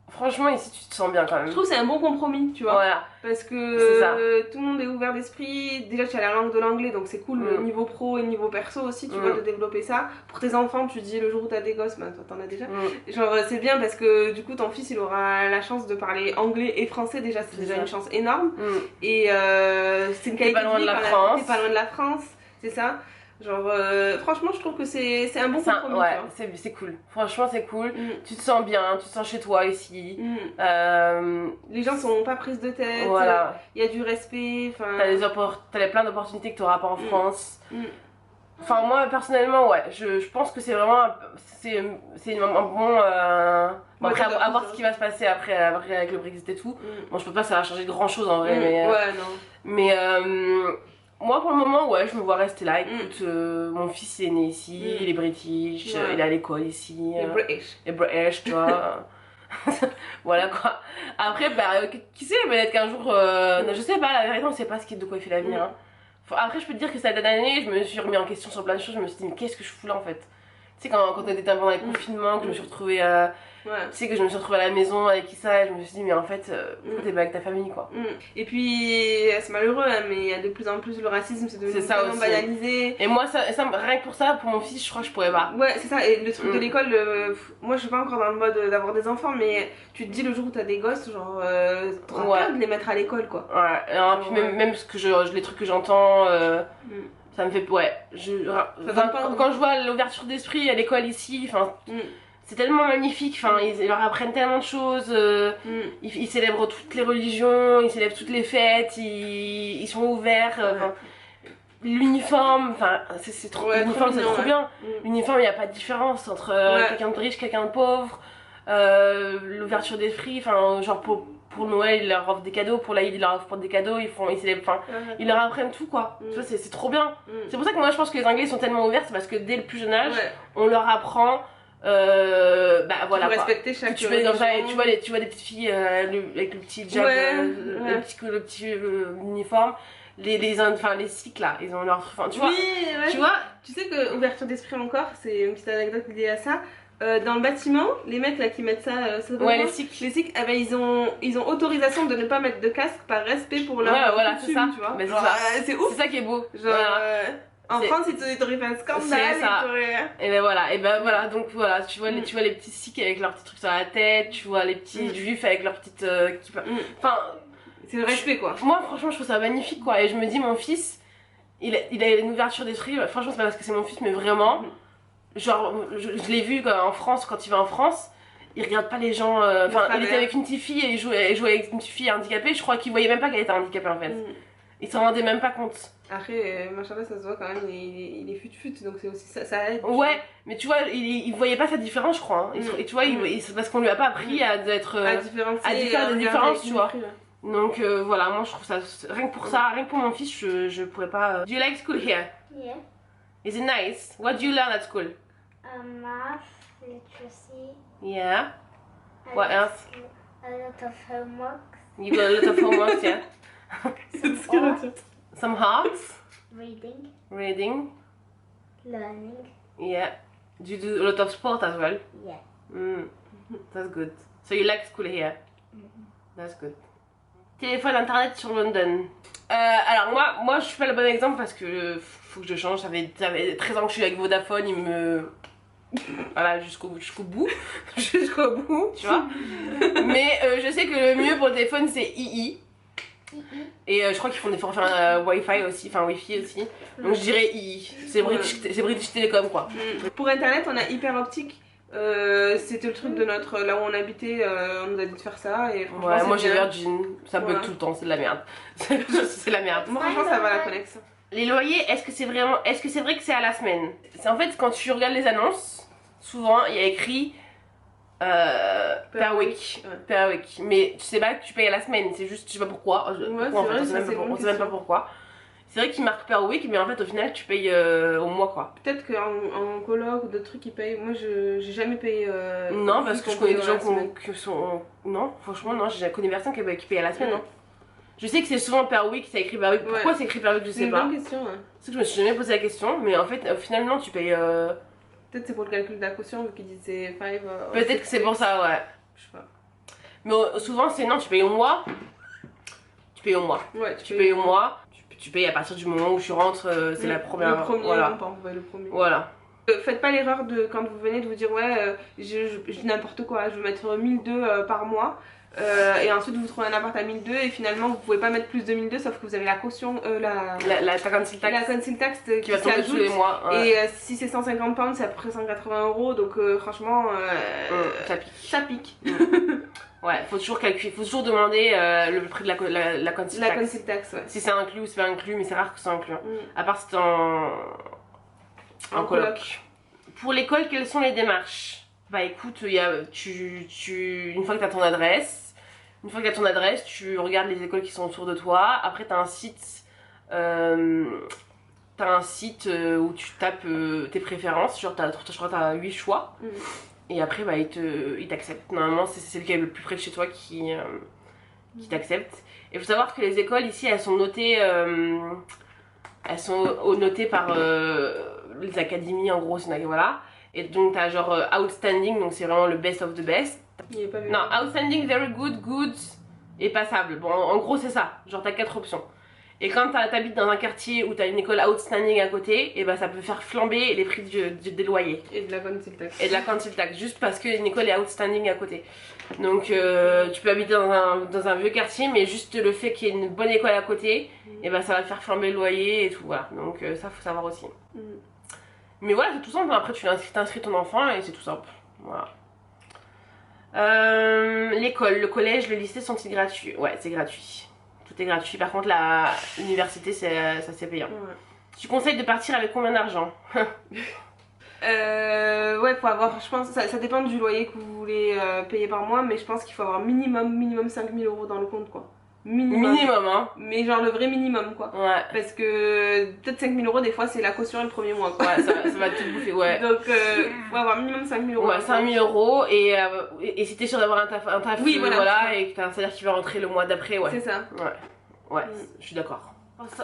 franchement, ici, tu te sens bien quand même. Je trouve que c'est un bon compromis, tu vois. Voilà. Parce que tout le monde est ouvert d'esprit. Déjà, tu as la langue de l'anglais, donc c'est cool, le niveau pro et niveau perso aussi, tu vois, de développer ça. Pour tes enfants, tu te dis le jour où t'as des gosses, bah toi t'en as déjà. Genre, c'est bien parce que du coup, ton fils, il aura la chance de parler anglais et français, déjà, c'est déjà une chance énorme. Et c'est une qualité de vie. T'es pas loin de la France, c'est ça. Genre, franchement, je trouve que c'est un bon compromis. Ouais, c'est cool. Franchement, c'est cool. Tu te sens bien, tu te sens chez toi ici. Les gens sont pas prises de tête. Voilà. Il y a du respect. T'as plein d'opportunités que t'auras pas en France. Enfin, moi, personnellement, ouais. Je pense que c'est vraiment. C'est un bon. Bon, après, à voir ce qui va se passer après avec le Brexit et tout. Bon, je peux pas, ça va changer grand chose en vrai. Mais, ouais, non. Mais. Moi pour le moment ouais je me vois rester là, écoute mon fils est né ici, il est british, il est à l'école ici, il est british tu vois. Voilà quoi. Après bah qui sait peut-être qu'un jour je sais pas la vérité on sait pas de quoi il fait l'avenir hein. Après je peux te dire que cette année je me suis remis en question sur plein de choses, je me suis dit mais qu'est-ce que je fous là en fait. Tu sais quand on était pendant le confinement que je me suis retrouvée tu sais que je me suis retrouvée à la maison avec Issa et je me suis dit mais en fait t'es pas avec ta famille quoi. Et puis c'est malheureux hein, mais il y a de plus en plus le racisme, c'est devenu tellement banalisé. Et moi rien que pour ça, pour mon fils je crois que je pourrais pas. Ouais c'est ça, et le truc de l'école, moi je suis pas encore dans le mode d'avoir des enfants mais tu te dis le jour où t'as des gosses genre t'auras peur de les mettre à l'école quoi. Ouais, et puis même ce que les trucs que j'entends ça me fait quand je vois l'ouverture d'esprit à l'école ici, enfin c'est tellement magnifique, enfin ils leur apprennent tellement de choses, ils célèbrent toutes les religions, ils célèbrent toutes les fêtes, ils sont ouverts, l'uniforme, enfin c'est trop, l'uniforme c'est trop bien. L'uniforme il n'y a pas de différence entre quelqu'un de riche, quelqu'un de pauvre, l'ouverture d'esprit, enfin genre pour Noël ils leur offrent des cadeaux, pour l'Aïd ils leur offrent des cadeaux, ils célèbrent, enfin ils leur apprennent tout quoi. Tu vois c'est trop bien. C'est pour ça que moi je pense que les Anglais sont tellement ouverts, c'est parce que dès le plus jeune âge on leur apprend bah voilà quoi. Respecter chaque tu vois des petites filles avec le petit jab, le petit uniforme, les cycles là ils ont leur tu vois tu sais que ouverture d'esprit encore, c'est une petite anecdote liée à ça. Dans le bâtiment, les mecs là qui mettent ça, les SIC, eh ben, ils ont autorisation de ne pas mettre de casque par respect pour leur voilà, c'est ça, tu vois. C'est ouf, c'est ça qui est beau. Genre, en France, ils t'auraient fait un scandale. Et ben voilà, donc voilà, tu vois les petits sikhs avec leurs petits trucs sur la tête, tu vois les petits juifs avec leurs petites enfin c'est le respect quoi. Moi franchement je trouve ça magnifique quoi, et je me dis mon fils il a une ouverture d'esprit, franchement c'est pas parce que c'est mon fils mais vraiment genre je l'ai vu en France, quand il va en France il regarde pas les gens, enfin il était avec une petite fille et il jouait avec une petite fille handicapée, je crois qu'il voyait même pas qu'elle était handicapée en fait. Il s'en rendait même pas compte. Après, machin ça se voit quand même, il est fut-fut, donc c'est aussi ça aide. Ouais, mais tu vois, il voyait pas sa différence, je crois. Hein. Et tu vois, c'est parce qu'on lui a pas appris à faire des différences, tu vois. Donc voilà, moi je trouve ça, rien que pour ça, rien que pour mon fils, je pourrais pas. Do you like school here? Yeah. Is it nice? What do you learn at school? Math, literacy. Yeah. What else? A lot of homework. You got a lot of homework, yeah. Some arts. Reading. Learning. Yeah. Do you do a lot of sport as well? Yeah. That's good. So you like school here? That's good. Téléphone internet sur London. Alors moi je suis pas le bon exemple parce que faut que je change. Ça fait 13 ans que je suis avec Vodafone, il me... Voilà, jusqu'au bout, tu vois. Mais je sais que le mieux pour le téléphone c'est II. Et je crois qu'ils font des forfaits Wi-Fi aussi, enfin Wi-Fi aussi. Donc je dirais II. C'est British Telecom quoi. Pour internet, on a Hyperoptique. C'était le truc de notre. Là où on habitait, on nous a dit de faire ça. Et Ouais, moi j'ai bien. Virgin, ça bug tout le temps, c'est de la merde. C'est la merde. Moi, franchement, ça va la connexion. Les loyers, est-ce que c'est vrai que c'est à la semaine? C'est en fait quand tu regardes les annonces, souvent il y a écrit per week. Ouais. Per week. Mais tu sais pas que tu payes à la semaine, c'est juste, je sais pas pourquoi. Pourquoi, en fait, on sait même pas pourquoi. C'est vrai qu'ils marquent per week, mais en fait au final tu payes au mois quoi. Peut-être qu'en coloc ou d'autres trucs ils payent. Moi j'ai jamais payé. Non, parce que je connais des gens qui sont. Non, franchement, non, je connais personne qui paye à la semaine. Non. Je sais que c'est souvent per week, c'est écrit per week. Pourquoi c'est écrit per week, je sais pas. C'est une bonne question. Ouais. C'est que je me suis jamais posé la question, mais en fait, finalement, tu payes. Peut-être c'est pour le calcul de la caution vu qu'ils disent c'est 5. Peut-être que c'est pour ça, ouais. Je sais pas. Mais souvent, c'est non, tu payes au mois. Tu payes au mois. Ouais, tu payes au mois. Tu payes à partir du moment où tu rentres, c'est la première. Le premier, voilà. le premier. Voilà. Faites pas l'erreur de quand vous venez de vous dire ouais, je dis n'importe quoi, je vais mettre 1002 par mois. Et ensuite vous trouvez un appart à 1002 et finalement vous pouvez pas mettre plus de 1002 sauf que vous avez la caution, la council tax. La council tax qui va tomber tous les mois. Ouais. Et si c'est 150 pounds, c'est à peu près 180 € donc franchement ça pique. Ça pique. Ouais, faut toujours calculer, faut toujours demander le prix de la council tax. La council tax, ouais. Si c'est inclus ou c'est pas inclus, mais c'est rare que c'est inclus. À part si c'est en coloc. Pour l'école, quelles sont les démarches? Bah écoute, une fois que tu as ton adresse, tu regardes les écoles qui sont autour de toi. Après, tu as un site, où tu tapes tes préférences. Genre, je crois que tu as 8 choix. Et après, bah, ils t'acceptent. Normalement, c'est lequel est le plus près de chez toi qui t'accepte. Et il faut savoir que les écoles ici, elles sont notées, notées par les académies, en gros. Voilà. Et donc, tu as genre outstanding, donc c'est vraiment le best of the best. Il est pas vu. Non, outstanding, very good, good et passable. Bon, en gros, c'est ça. Genre, t'as 4 options. Et quand t'habites dans un quartier où t'as une école outstanding à côté, et bah ça peut faire flamber les prix des loyers. Et de la council tax. Et de la council tax, juste parce qu'une école est outstanding à côté. Donc tu peux habiter dans un vieux quartier, mais juste le fait qu'il y ait une bonne école à côté, et bah ça va faire flamber le loyer et tout, voilà. Donc ça faut savoir aussi. Mais voilà, c'est tout simple. Après tu t'inscris ton enfant et c'est tout simple. Voilà. L'école, le collège, le lycée sont-ils gratuits? Ouais, c'est gratuit. Tout est gratuit. Par contre, l'université, ça c'est payant. Ouais. Tu conseilles de partir avec combien d'argent? Ouais, faut avoir, je pense, ça dépend du loyer que vous voulez payer par mois, mais je pense qu'il faut avoir minimum 5000 € dans le compte, quoi. Minimum, hein. Mais genre le vrai minimum, quoi. Ouais. Parce que peut-être 5000 € des fois c'est la caution le premier mois, quoi. Ouais, ça va tout bouffer, ouais. Donc faut avoir minimum 5000 €. Ouais, 5000 € et si t'es sûr d'avoir un taf, oui, voilà, et que t'as un salaire qui va rentrer le mois d'après, ouais. C'est ça. Ouais, je suis d'accord.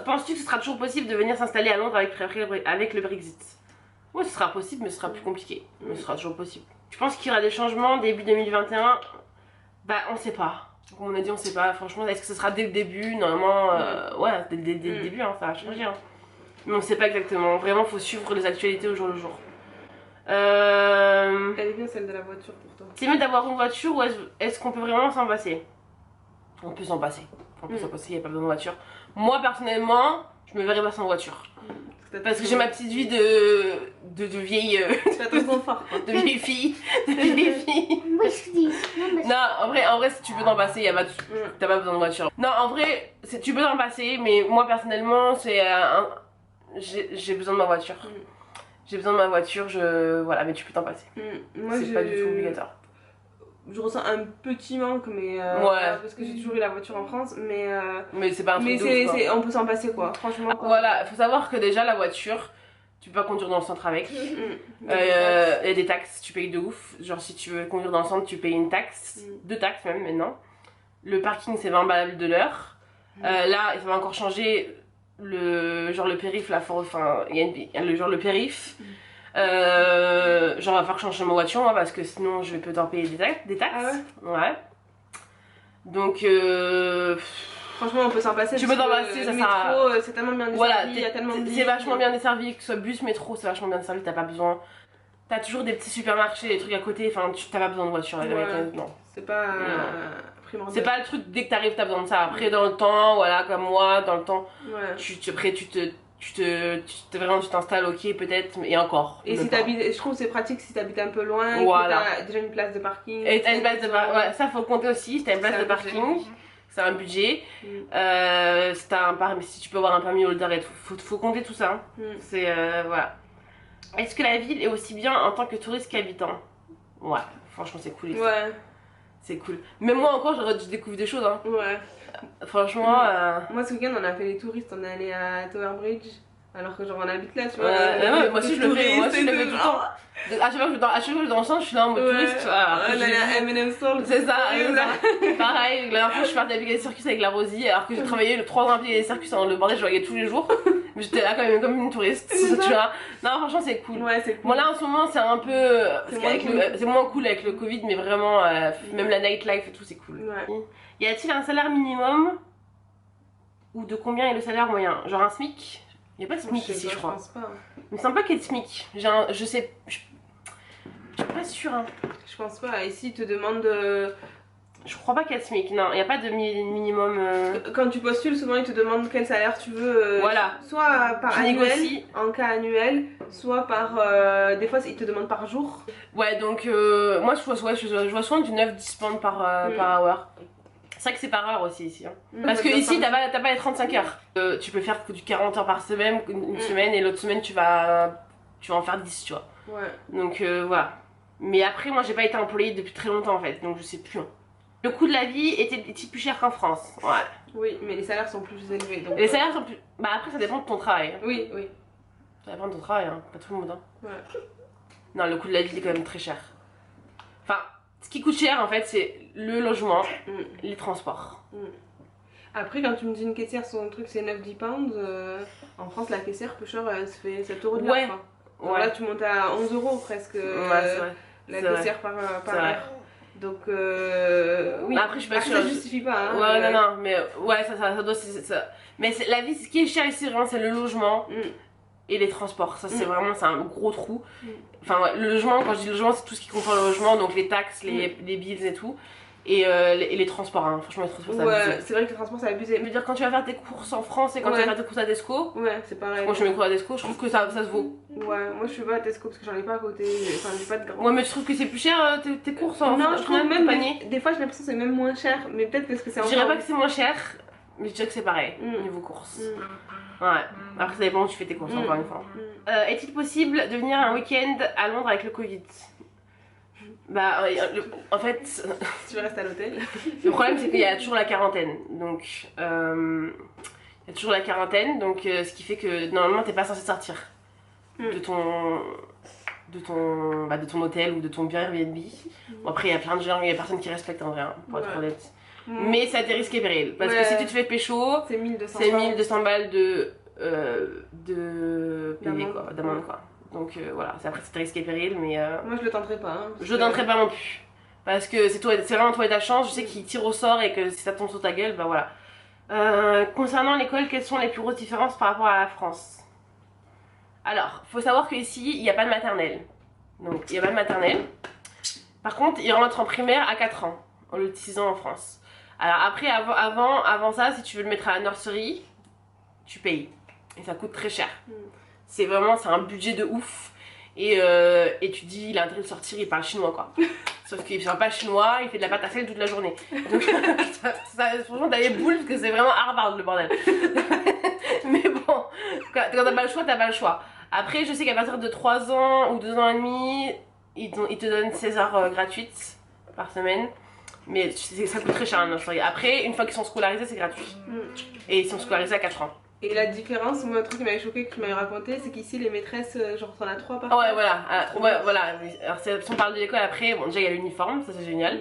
Penses-tu que ce sera toujours possible de venir s'installer à Londres avec le Brexit? Ouais, ce sera possible, mais ce sera plus compliqué. Mais ce sera toujours possible. Je pense qu'il y aura des changements début 2021. Bah, on sait pas. Comme on a dit, on sait pas. Franchement, est-ce que ce sera dès le début? Normalement, ouais, dès le début, hein, ça va changer. Hein. Mais on sait pas exactement. Vraiment, faut suivre les actualités au jour le jour. Elle est bien celle de la voiture pour toi. C'est mieux d'avoir une voiture ou est-ce qu'on peut vraiment s'en passer? On peut s'en passer. On peut s'en passer, il n'y a pas besoin de voiture. Moi, personnellement, je me verrais pas sans voiture. Parce que j'ai ma petite vie de vieille. T'as ton confort, quoi. De vieille fille. De vieille fille. Non, en vrai, si tu peux t'en passer, t'as pas besoin de voiture. Non, en vrai, tu peux t'en passer, mais moi, personnellement, j'ai besoin de ma voiture. J'ai besoin de ma voiture, voilà, mais tu peux t'en passer. C'est pas du tout obligatoire. Je ressens un petit manque, mais parce que j'ai toujours eu la voiture en France, mais c'est pas un truc de ouf, on peut s'en passer, quoi, franchement, quoi. Voilà, faut savoir que déjà la voiture, tu peux pas conduire dans le centre avec. Il y a des taxes, tu payes de ouf. Genre si tu veux conduire dans le centre, tu payes une taxe, 2 taxes même maintenant. Le parking c'est 20 balles de l'heure. Là, ça va encore changer le périph, là, enfin, il y a le périph. Genre va falloir changer ma voiture, hein, parce que sinon je vais peut-être payer des taxes. Ah ouais. Donc franchement on peut s'en passer. Tu peux t'en passer, ça métro, c'est tellement bien desservi, voilà, il y a tellement de c'est vachement bien desservi, que ce soit bus, métro, c'est vachement bien desservi, t'as pas besoin. T'as toujours des petits supermarchés, des trucs à côté, enfin t'as pas besoin de voiture. Ouais. Non. C'est pas. primordial. C'est pas le truc dès que t'arrives t'as besoin de ça. Après dans le temps, voilà, comme moi, dans le temps, après vraiment tu t'installes, ok, peut-être, et encore. Et si t'habites, je trouve c'est pratique si t'habites un peu loin, voilà. T'as déjà une place de parking. Et t'as une place de parking, ouais, ça faut compter aussi, si t'as une place de parking, c'est un budget. Si t'as un permis, si tu peux avoir un permis holder et tout, faut compter tout ça. C'est, voilà. Est-ce que la ville est aussi bien en tant que touriste qu'habitant? Ouais, franchement c'est cool ici. Ouais. C'est cool. Même moi encore, je découvre des choses. Hein. Ouais. Franchement. Moi ce week-end on a fait les touristes, on est allé à Tower Bridge. Alors que genre on habite là, tu vois. Ouais, moi aussi je le fais, tout le temps. À chaque fois que je vais dans le centre, je suis là en mode touriste. On allait à M&M Store. C'est ça, pareil. La dernière fois je suis partie à Piccadilly Circus avec la Rosie, alors que j'ai travaillé 3 ans à Piccadilly Circus dans le bordel, je voyais tous les jours. Mais j'étais là quand même comme une touriste, tu vois. Non, franchement c'est cool. Ouais, c'est cool. Bon là en ce moment c'est un peu. C'est moins cool avec le Covid, mais vraiment, même la nightlife et tout, c'est cool. Ouais. Y a-t-il un salaire minimum? Ou de combien est le salaire moyen? Genre un SMIC? Il n'y a pas de SMIC ici, je crois. Je pense pas. Il me semble pas qu'il y ait de SMIC. Je sais. Je suis pas sûre. Hein. Je pense pas. Ici, ils te demandent. Je crois pas qu'il y a de SMIC. Non, il n'y a pas de minimum. Quand tu postules, souvent ils te demandent quel salaire tu veux. Voilà. Soit par annuel, négocie. en cas annuel, soit par. Des fois, ils te demandent par jour. Ouais, donc moi je vois souvent du 9-10 pounds par hour. C'est vrai que c'est par heure aussi ici. Hein. Parce que ici, t'as pas les 35 heures. Tu peux faire que du 40 heures par semaine, une semaine, et l'autre semaine, tu vas en faire 10, tu vois. Ouais. Donc voilà. Mais après, moi, j'ai pas été employée depuis très longtemps en fait, donc je sais plus. Hein. Le coût de la vie est-il plus cher qu'en France? Ouais. Oui, mais les salaires sont plus élevés. Donc les salaires sont plus. Bah après, ça dépend de ton travail. Oui, oui. Ça dépend de ton travail, hein. Pas tout le monde. Hein. Ouais. Non, le coût de la vie est quand même très cher. Enfin. Ce qui coûte cher en fait, c'est le logement, les transports. Après, quand tu me dis une caissière, son truc c'est 9-10 pounds, en France la caissière peu cher, elle se fait 7 € de l'heure. Ouais. Là tu montes à 11 € presque c'est vrai. La caissière par heure. Donc oui, après je suis pas sûre. Ça justifie pas. Hein, ouais, non, mais ouais, ça doit. Mais la vie, ce qui est cher ici vraiment, c'est le logement. Et les transports, ça c'est vraiment un gros trou. Enfin ouais, le logement, quand je dis logement, c'est tout ce qui concerne le logement, donc les taxes, les bills et tout. Et les transports, hein. Franchement les transports c'est abusé. C'est vrai que les transports c'est abusé. Je veux dire, quand tu vas faire tes courses en France et quand tu vas faire tes courses à Tesco, c'est pareil. Moi je fais mes courses à Tesco, je trouve que ça se vaut. Ouais, moi je suis pas à Tesco parce que j'en ai pas à côté, enfin j'ai pas de grand. Ouais, mais tu trouves que c'est plus cher tes courses en Non, je trouve même panier. Des fois j'ai l'impression que c'est même moins cher, mais peut-être parce que c'est encore. Je dirais pas que c'est moins cher, mais je dirais que c'est pareil niveau courses. Ouais, après ça dépend où tu fais tes courses encore une fois. Est-il possible de venir un week-end à Londres avec le Covid? Bah, en fait. Tu veux rester à l'hôtel? Le problème c'est qu'il y a toujours la quarantaine. Donc, il y a toujours la quarantaine, donc ce qui fait que normalement t'es pas censé sortir de ton hôtel ou de ton bien Airbnb. Bon, après, il y a plein de gens, il y a personne qui respecte en vrai, hein, pour être honnête. Mais ça a des risques et périls. Parce que si tu te fais pécho, c'est 1200 balles de d'amende quoi. Donc voilà, après c'est risque et péril, mais. Moi je le tenterai pas. Hein, je le tenterai pas non plus. Parce que c'est vraiment toi et ta chance, je sais qu'il tire au sort et que si ça tombe sur ta gueule, bah voilà. Concernant l'école, quelles sont les plus grosses différences par rapport à la France? Alors, faut savoir qu'ici, il n'y a pas de maternelle. Donc, il n'y a pas de maternelle. Par contre, ils rentrent en primaire à 4 ans, au lieu de 6 ans en France. Alors après, avant ça, si tu veux le mettre à la nursery, tu payes. Et ça coûte très cher. C'est un budget de ouf. Et tu dis, il a intérêt de sortir, il parle chinois quoi. Sauf qu'il ne parle pas chinois, il fait de la pâte à sel toute la journée. Donc, franchement, t'as les boules parce que c'est vraiment Harvard le bordel. Mais bon, quand t'as pas le choix, t'as pas le choix. Après, je sais qu'à partir de 3 ans ou 2 ans et demi, ils te donnent 16 heures gratuites par semaine. Mais ça coûte très cher un nursery. Après, une fois qu'ils sont scolarisés, c'est gratuit. Et ils sont scolarisés à 4 ans. Et la différence, moi, un truc qui m'avait choqué, que tu m'avais raconté, c'est qu'ici, les maîtresses, genre, t'en as 3 par ouais, voilà. Alors, si on parle de l'école après, bon, déjà, il y a l'uniforme, ça c'est génial.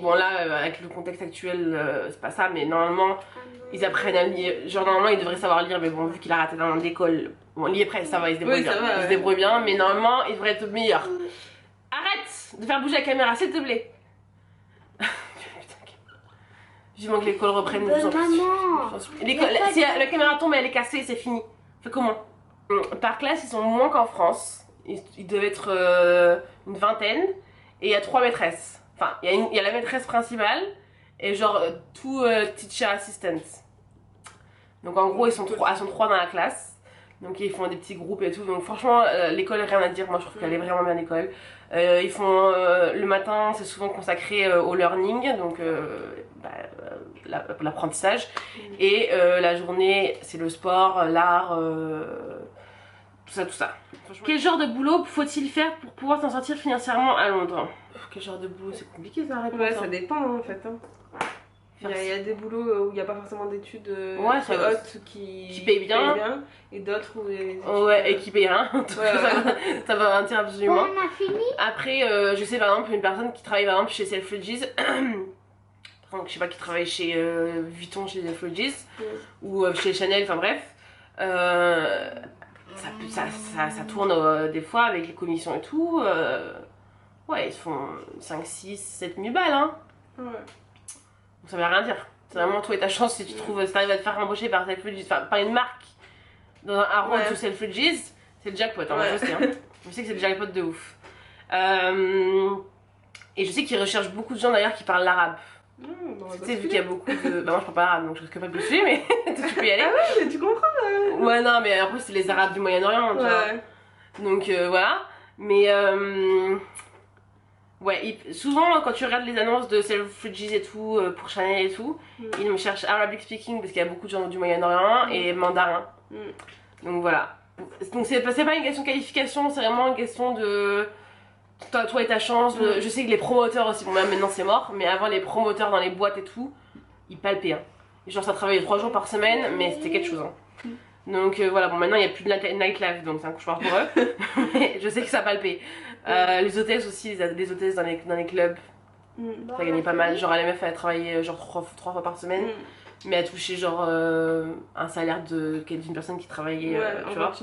Bon, là, avec le contexte actuel, c'est pas ça, mais normalement, ils apprennent à lire. Genre, normalement, ils devraient savoir lire, mais bon, vu qu'il a raté dans l'école, bon, il est prêt, ça va, il se débrouille bien. Il se débrouille bien, mais normalement, il devrait être meilleur. Arrête de faire bouger la caméra, s'il te plaît. Vivement que l'école reprenne de plus en plus. Si la caméra tombe et elle est cassée, c'est fini. Fais comment? Par classe, ils sont moins qu'en France. Ils devaient être une vingtaine. Et il y a 3 maîtresses. Enfin, il y a la maîtresse principale et genre tout teacher assistants. Donc en gros, elles sont trois dans la classe. Donc ils font des petits groupes et tout. Donc franchement, l'école, rien à dire. Moi, je trouve qu'elle est vraiment bien l'école. Ils font le matin, c'est souvent consacré au learning, donc l'apprentissage. Et la journée, c'est le sport, l'art, tout ça, tout ça. Quel genre de boulot faut-il faire pour pouvoir s'en sortir financièrement à Londres? Quel genre de boulot? C'est compliqué ça à répondre. Ouais, ça dépend en fait. Hein. Il y a des boulots où il n'y a pas forcément d'études hautes qui payent bien, et d'autres où les études, et qui payent rien. Ça va rien dire absolument. On a fini. Après, je sais par exemple une personne qui travaille par exemple chez Selfridges, donc je sais pas, qui travaille chez Vuitton chez Selfridges ou chez Chanel, enfin bref. Ça tourne des fois avec les commissions et tout. Ouais, ils font 5, 6, 7 000 balles, hein. Ouais. Donc ça veut rien dire. C'est vraiment toi et ta chance si tu trouves, si t'arrives à te faire embaucher par Selfridges, enfin par une marque dans un Harrods ou Selfridges, c'est le jackpot, hein, je sais. Hein. Je sais que c'est le jackpot de ouf. Et je sais qu'ils recherchent beaucoup de gens d'ailleurs qui parlent l'arabe. Tu sais, vu qu'il y a beaucoup de. Bah, moi je parle pas arabe donc je risque pas de postuler, mais tu peux y aller. Ah ouais, mais tu comprends Ouais, non, mais après c'est les arabes du Moyen-Orient, tu vois. Donc voilà. Mais ouais, souvent quand tu regardes les annonces de Selfridges et tout, pour Chanel et tout, ils me cherchent Arabic speaking parce qu'il y a beaucoup de gens du Moyen-Orient et mandarin. Donc voilà. Donc c'est pas une question de qualification, c'est vraiment une question de toi et ta chance. Je sais que les promoteurs aussi, bon maintenant c'est mort, mais avant les promoteurs dans les boîtes et tout, ils palpaient. Hein. Et genre ça travaillait 3 jours par semaine, mais c'était quelque chose. Hein. Donc voilà, bon maintenant il n'y a plus de nightlife, donc c'est un cauchemar pour eux. Mais je sais que ça palpait. Les hôtesses aussi, les hôtesses dans les clubs, ça gagnait pas mal. Genre la meuf elle travaillait genre 3 fois par semaine, mais elle touchait genre un salaire d'une personne qui travaillait, tu vois.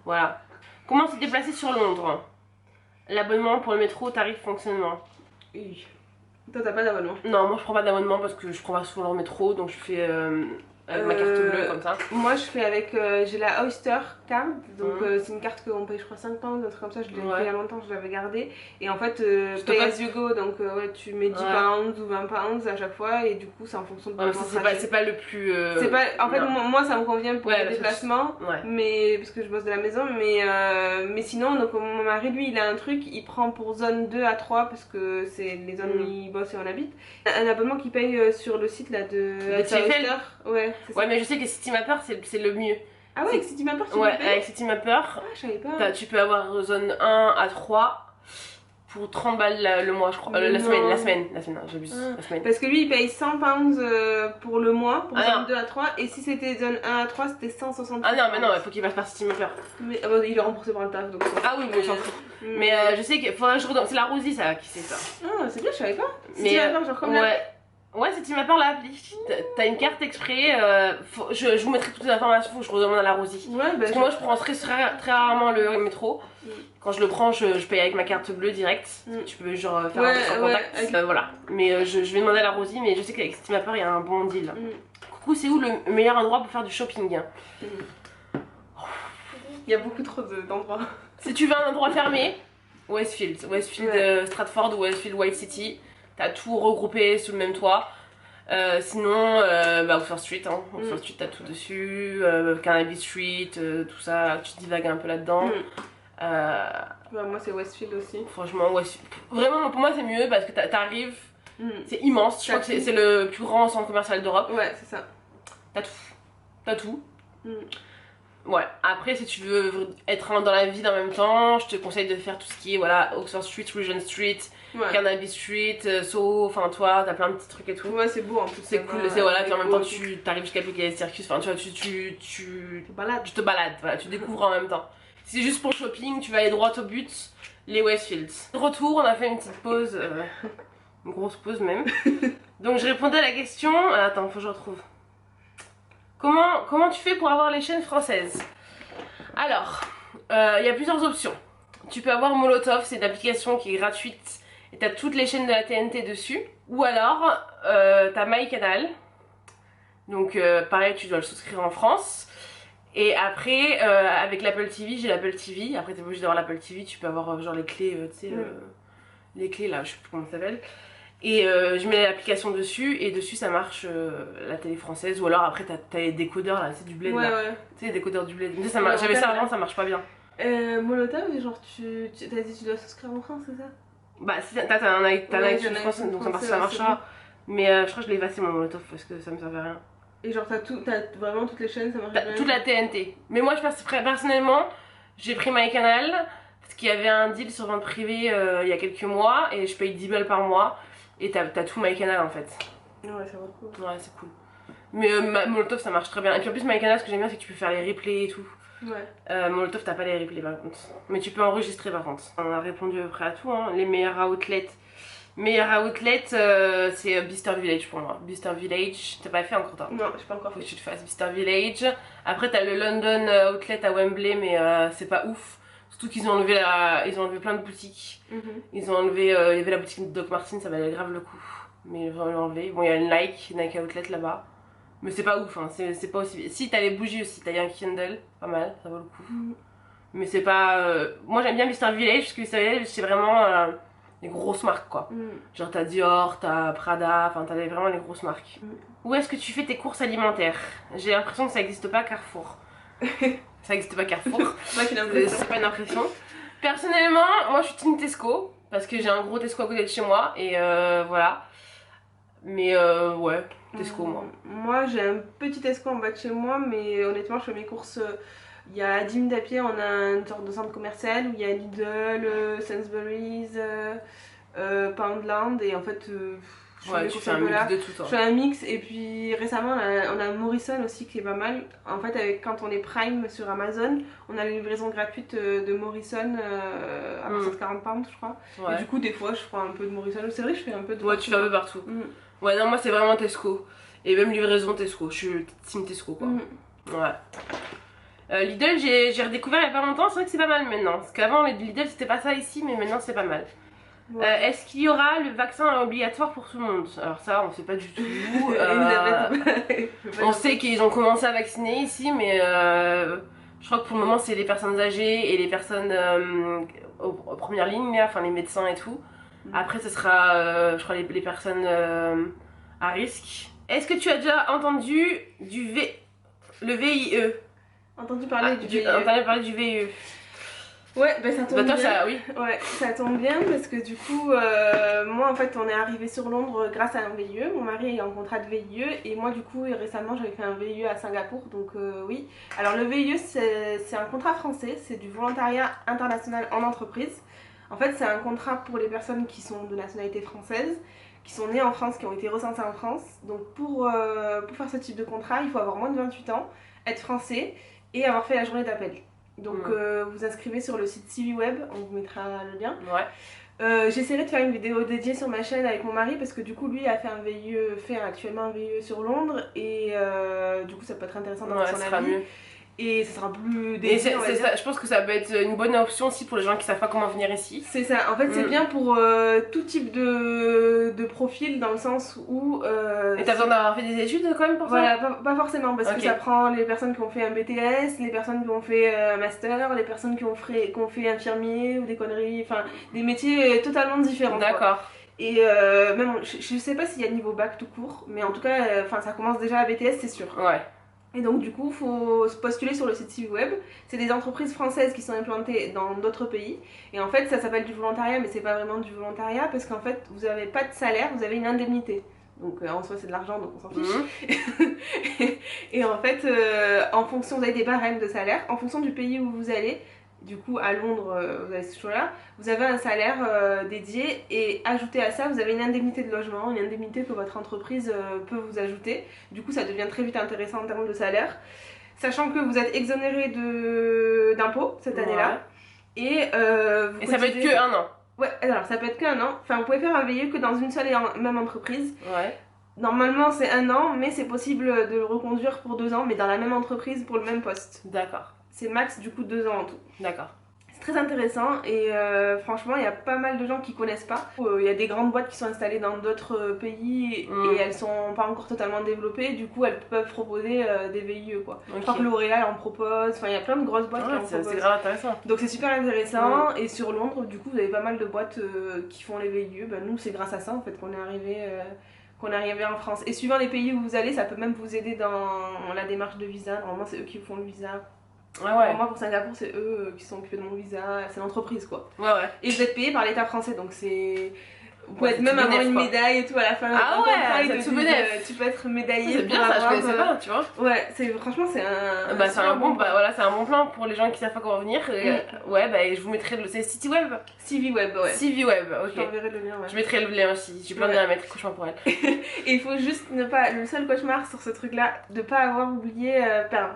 Voilà. Comment se déplacer sur Londres? L'abonnement pour le métro, tarif, fonctionnement. Oui. Toi t'as pas d'abonnement? Non, moi je prends pas d'abonnement parce que je prends pas souvent le métro, donc je fais avec ma carte bleue comme ça. Moi je fais avec, j'ai la Oyster card, donc c'est une carte qu'on paye je crois 5 pounds, un truc comme ça, je l'ai fait il y a longtemps, je l'avais gardée. Et en fait, pay as you go, donc ouais, tu mets 10 pounds ou 20 pounds à chaque fois et du coup c'est en fonction de ton c'est pas le plus... en fait moi ça me convient pour les déplacements, mais, parce que je bosse de la maison, mais sinon donc, mon mari lui il a un truc, il prend pour zone 2 à 3 parce que c'est les zones où il bosse et on habite. Un abonnement qui paye sur le site là de Oyster. Ouais. Ouais, mais je sais que Citymapper c'est le mieux. Ah ouais, avec Citymapper tu peux payer? payer? Avec Citymapper, je savais pas. Tu peux avoir zone 1 à 3 pour 30 balles le mois, je crois. La semaine, non, j'abuse. La semaine. Parce que lui il paye 100 pounds pour le mois, pour zone 2 à 3, et si c'était zone 1 à 3, c'était 160. Ah non, mais non, il faut qu'il passe par Citymapper. Mais il est remboursé par le taf donc. Ah oui, mais j'en fous. Mais je sais qu'il faudrait que je redonne. C'est la Rosie ça qui sait ça. Ah, c'est bien, je savais pas. Citymapper, genre comme Ouais, Citymapper l'appli. T'as une carte exprès. Je vous mettrai toutes les informations, faut que je redemande à la Rosie. Parce que moi je prends très rarement le métro. Quand je le prends, je paye avec ma carte bleue direct. Tu peux genre faire un contact. Voilà. Mais je vais demander à la Rosie, mais je sais qu'avec Citymapper il y a un bon deal. Coucou, c'est où le meilleur endroit pour faire du shopping? Il y a beaucoup trop d'endroits. Si tu veux un endroit fermé, Westfield, Stratford ou Westfield White City. T'as tout regroupé sous le même toit. Sinon, Oxford Street, hein. Oxford Street, t'as tout dessus. Carnaby Street, tout ça, tu divagues un peu là-dedans. Moi, c'est Westfield aussi. Franchement, Westfield. Vraiment, pour moi, c'est mieux parce que t'arrives, c'est immense. Je crois que c'est le plus grand centre commercial d'Europe. Ouais, c'est ça. T'as tout. Ouais, après si tu veux être dans la ville en même temps, je te conseille de faire tout ce qui est Oxford Street, Regent Street, Carnaby Street, Soho, enfin toi, t'as plein de petits trucs et tout. Ouais, c'est beau en plus. C'est cool, c'est puis en même temps tu t'arrives jusqu'à Piccadilly Circus, enfin tu vois, tu te balades, voilà, tu découvres en même temps. Si c'est juste pour le shopping, tu vas aller droit au but, les Westfields. De retour, on a fait une petite pause, une grosse pause même. Donc je répondais à la question, attends, faut que je retrouve. Comment tu fais pour avoir les chaînes françaises? Alors, il y a plusieurs options. Tu peux avoir Molotov, c'est une application qui est gratuite et t'as toutes les chaînes de la TNT dessus. Ou alors, t'as MyCanal. Donc pareil, tu dois le souscrire en France. Et après, avec l'Apple TV, j'ai l'Apple TV. Après, t'es pas obligé d'avoir l'Apple TV, tu peux avoir genre les clés, tu sais, les clés là, je sais plus comment ça s'appelle. Et je mets l'application dessus et dessus ça marche la télé française ou alors après t'as les décodeurs là, c'est du bled Ouais, là. ouais. Tu sais les décodeurs du bled. Mais ça marche, j'avais ça avant, ça marche pas bien. Molotov, genre t'as dit tu dois souscrire en France, c'est ça? Bah si t'as un iTunes France donc ça marchera. Mais je crois que je l'ai effacé mon Molotov parce que ça me servait à rien. Et genre t'as vraiment toutes les chaînes, ça marche bien? Toute la TNT. Mais moi personnellement j'ai pris MyCanal parce qu'il y avait un deal sur vente privée il y a quelques mois et je paye 10 balles par mois. Et t'as tout MyCanal en fait. Ouais, ça va cool. Ouais, c'est cool. Mais Molotov ça marche très bien. Et puis en plus, MyCanal, ce que j'aime bien, c'est que tu peux faire les replays et tout. Ouais. Molotov, t'as pas les replays par contre. Mais tu peux enregistrer par contre. On a répondu à peu près à tout. Hein. Les meilleurs outlets. C'est Beaster Village pour moi. Beaster Village, t'as pas fait encore toi? Non, j'ai pas encore Faut fait. que tu te fasses Beaster Village. Après, t'as le London Outlet à Wembley, mais c'est pas ouf. Surtout qu'ils ont enlevé plein de boutiques. Ils ont enlevé, il y avait la boutique de Doc Martens, ça valait grave le coup. Mais ils vont l'enlever. Bon, il y a le Nike Outlet là-bas. Mais c'est pas ouf, hein. C'est pas aussi. Si, t'as les bougies aussi, t'as Yankee Candle, pas mal, ça vaut le coup. Mais c'est pas. Moi j'aime bien Beaster Village parce que c'est vraiment les grosses marques quoi. Genre t'as Dior, t'as Prada, enfin t'as vraiment les grosses marques. Où est-ce que tu fais tes courses alimentaires? J'ai l'impression que ça existe pas Carrefour. Ça existe pas Carrefour. C'est pas une impression. Personnellement, moi je suis team Tesco parce que j'ai un gros Tesco à côté de chez moi et voilà. Mais ouais, Tesco moi. Moi j'ai un petit Tesco en bas de chez moi, mais honnêtement je fais mes courses. Il y a 10 minutes à pied, on a une sorte de centre commercial où il y a Lidl, Sainsbury's, Poundland et en fait. Ouais, tu fais un mix de tout. Je fais un mix et puis récemment on a Morrison aussi qui est pas mal. En fait, quand on est Prime sur Amazon, on a la livraison gratuite de Morrison à partir de 40 pounds, je crois. Ouais. Et du coup, des fois, je prends un peu de Morrison. C'est vrai que je fais un peu de. Ouais, tu fais un peu partout. Ouais, non, moi c'est vraiment Tesco. Et même livraison Tesco. Je suis team Tesco quoi. Ouais. Lidl, j'ai redécouvert il y a pas longtemps. C'est vrai que c'est pas mal maintenant. Parce qu'avant, Lidl c'était pas ça ici, mais maintenant c'est pas mal. Ouais. Est-ce qu'il y aura le vaccin obligatoire pour tout le monde? Alors ça on sait pas du tout. On sait qu'ils ont commencé à vacciner ici mais je crois que pour le moment c'est les personnes âgées et les personnes aux premières lignes, enfin les médecins et tout. Après ce sera je crois les personnes à risque. Est-ce que tu as déjà entendu le VIE? Entendu parler du VIE. Entendu parler du VIE. Ouais, bah ça tombe bien. Ça, oui. Ouais, ça tombe bien parce que du coup, moi en fait, on est arrivé sur Londres grâce à un VIE. Mon mari est en contrat de VIE et moi, du coup, récemment, j'avais fait un VIE à Singapour, donc oui. Alors, le VIE, c'est un contrat français, c'est du volontariat international en entreprise. En fait, c'est un contrat pour les personnes qui sont de nationalité française, qui sont nées en France, qui ont été recensées en France. Donc, pour faire ce type de contrat, il faut avoir moins de 28 ans, être français et avoir fait la journée d'appel. Donc vous inscrivez sur le site CiviWeb, on vous mettra le lien. Ouais. J'essaierai de faire une vidéo dédiée sur ma chaîne avec mon mari parce que du coup lui a fait actuellement un VIE sur Londres et du coup ça peut être intéressant d'avoir son avis. Mieux. Et ça sera plus dédié. Je pense que ça peut être une bonne option aussi pour les gens qui savent pas comment venir ici. C'est ça, en fait c'est bien pour tout type de profil dans le sens où... et t'as besoin d'avoir fait des études quand même pour ça? Voilà, pas forcément parce que ça prend les personnes qui ont fait un BTS, les personnes qui ont fait un master, les personnes qui ont fait infirmier ou des conneries, enfin des métiers totalement différents. D'accord. Et même, je sais pas s'il y a niveau bac tout court, mais en tout cas ça commence déjà à BTS c'est sûr. Ouais. Et donc du coup, il faut se postuler sur le site CiviWeb. C'est des entreprises françaises qui sont implantées dans d'autres pays. Et en fait, ça s'appelle du volontariat, mais c'est pas vraiment du volontariat parce qu'en fait, vous avez pas de salaire, vous avez une indemnité. Donc en soi, c'est de l'argent, donc on s'en fiche. Et en fait, en fonction, vous avez des barèmes de salaire. En fonction du pays où vous allez, du coup à Londres, vous avez ce choix-là, vous avez un salaire dédié et ajouté à ça, vous avez une indemnité de logement, une indemnité que votre entreprise peut vous ajouter. Du coup, ça devient très vite intéressant en termes de salaire, sachant que vous êtes exonéré d'impôts cette année-là. Et ça peut être que un an. Ouais, alors ça peut être qu'un an. Enfin, vous pouvez faire un VIE que dans une seule et même entreprise. Ouais. Normalement, c'est un an, mais c'est possible de le reconduire pour 2 ans, mais dans la même entreprise pour le même poste. D'accord. C'est max du coup 2 ans en tout. D'accord. Ce très intéressant et franchement il y a pas mal de gens qui connaissent pas. Il y a des grandes boîtes qui sont installées dans d'autres pays et elles sont pas encore totalement développées, du coup elles peuvent proposer des VIE quoi. Je crois que L'Oréal en propose, enfin il y a plein de grosses boîtes qui en proposent. C'est grave intéressant. Donc c'est super intéressant et sur Londres du coup vous avez pas mal de boîtes qui font les VIE. Ben, nous c'est grâce à ça en fait qu'on est arrivé en France. Et suivant les pays où vous allez, ça peut même vous aider dans la démarche de visa. Normalement c'est eux qui vous font le visa. Moi pour Singapour c'est eux qui sont occupés de mon visa, c'est l'entreprise quoi. Et vous êtes payé par l'État français donc c'est... Vous pouvez même avoir une médaille et tout à la fin. C'est tout bénéf. Tu peux être médaillé. C'est bien ça, je connaissais pas, tu vois. Ouais, franchement c'est un... c'est un bon plan pour les gens qui savent pas comment venir. Je vous mettrai c'est CityWeb. CityWeb, ouais. CityWeb, ok. Je t'enverrai le lien, ouais. Je mettrai le lien aussi, j'ai plein de liens à mettre, cauchemar pour elle. Et il faut juste ne pas... Le seul cauchemar sur ce truc là, de pas avoir oublié, pas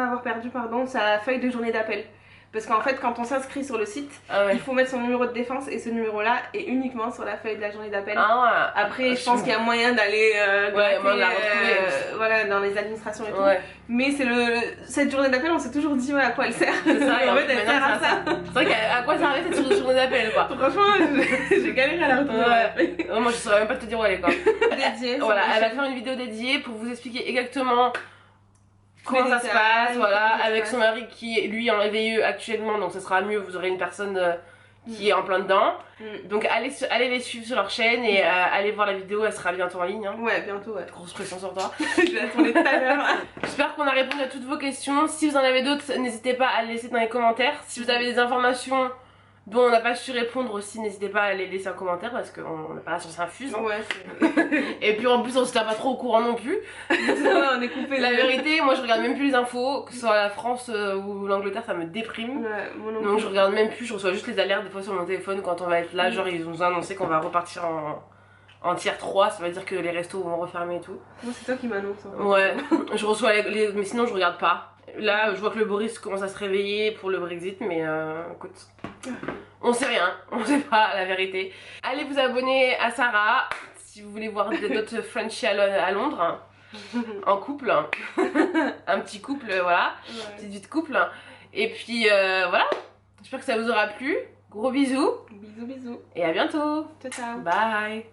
avoir perdu sa feuille de journée d'appel. Parce qu'en fait, quand on s'inscrit sur le site, il faut mettre son numéro de défense et ce numéro-là est uniquement sur la feuille de la journée d'appel. Après, je pense qu'il y a moyen d'aller dans les administrations et tout. Mais cette journée d'appel, on s'est toujours dit à quoi elle sert. C'est ça, en fait, elle sert à ça. C'est vrai qu'à quoi servait cette journée d'appel quoi. Franchement, j'ai galéré à la retrouver. Moi, je saurais même pas te dire où elle est quoi. Dédiée. Voilà, elle va faire une vidéo dédiée pour vous expliquer exactement comment ça se passe, avec son mari qui est lui en VIE actuellement, donc ça sera mieux, vous aurez une personne qui est en plein dedans. Donc allez les suivre sur leur chaîne et allez voir la vidéo, elle sera bientôt en ligne. Hein. Ouais, bientôt, ouais. Grosse pression sur toi. Je vais la tourner tout à l'heure. J'espère qu'on a répondu à toutes vos questions. Si vous en avez d'autres, n'hésitez pas à les laisser dans les commentaires. Si vous avez des informations dont on n'a pas su répondre aussi, n'hésitez pas à les laisser en commentaire parce qu'on n'a pas la science infuse. Et puis en plus on se tient pas trop au courant non plus. On est coupé. La vérité, moi je regarde même plus les infos, que ce soit la France ou l'Angleterre, ça me déprime. Donc je regarde même plus, je reçois juste les alertes des fois sur mon téléphone quand on va être là, genre ils nous ont annoncé qu'on va repartir en tier 3, ça veut dire que les restos vont refermer et tout. Moi c'est toi qui m'annonce. Ouais, je reçois mais sinon je regarde pas. Là je vois que le Boris commence à se réveiller pour le Brexit, mais écoute, on sait rien, on sait pas la vérité. Allez vous abonner à Sarah si vous voulez voir d'autres Frenchies à Londres, en couple, un petit couple, voilà, petite vie de couple. Et puis voilà, j'espère que ça vous aura plu. Gros bisous. Bisous. Et à bientôt. Ciao. Bye.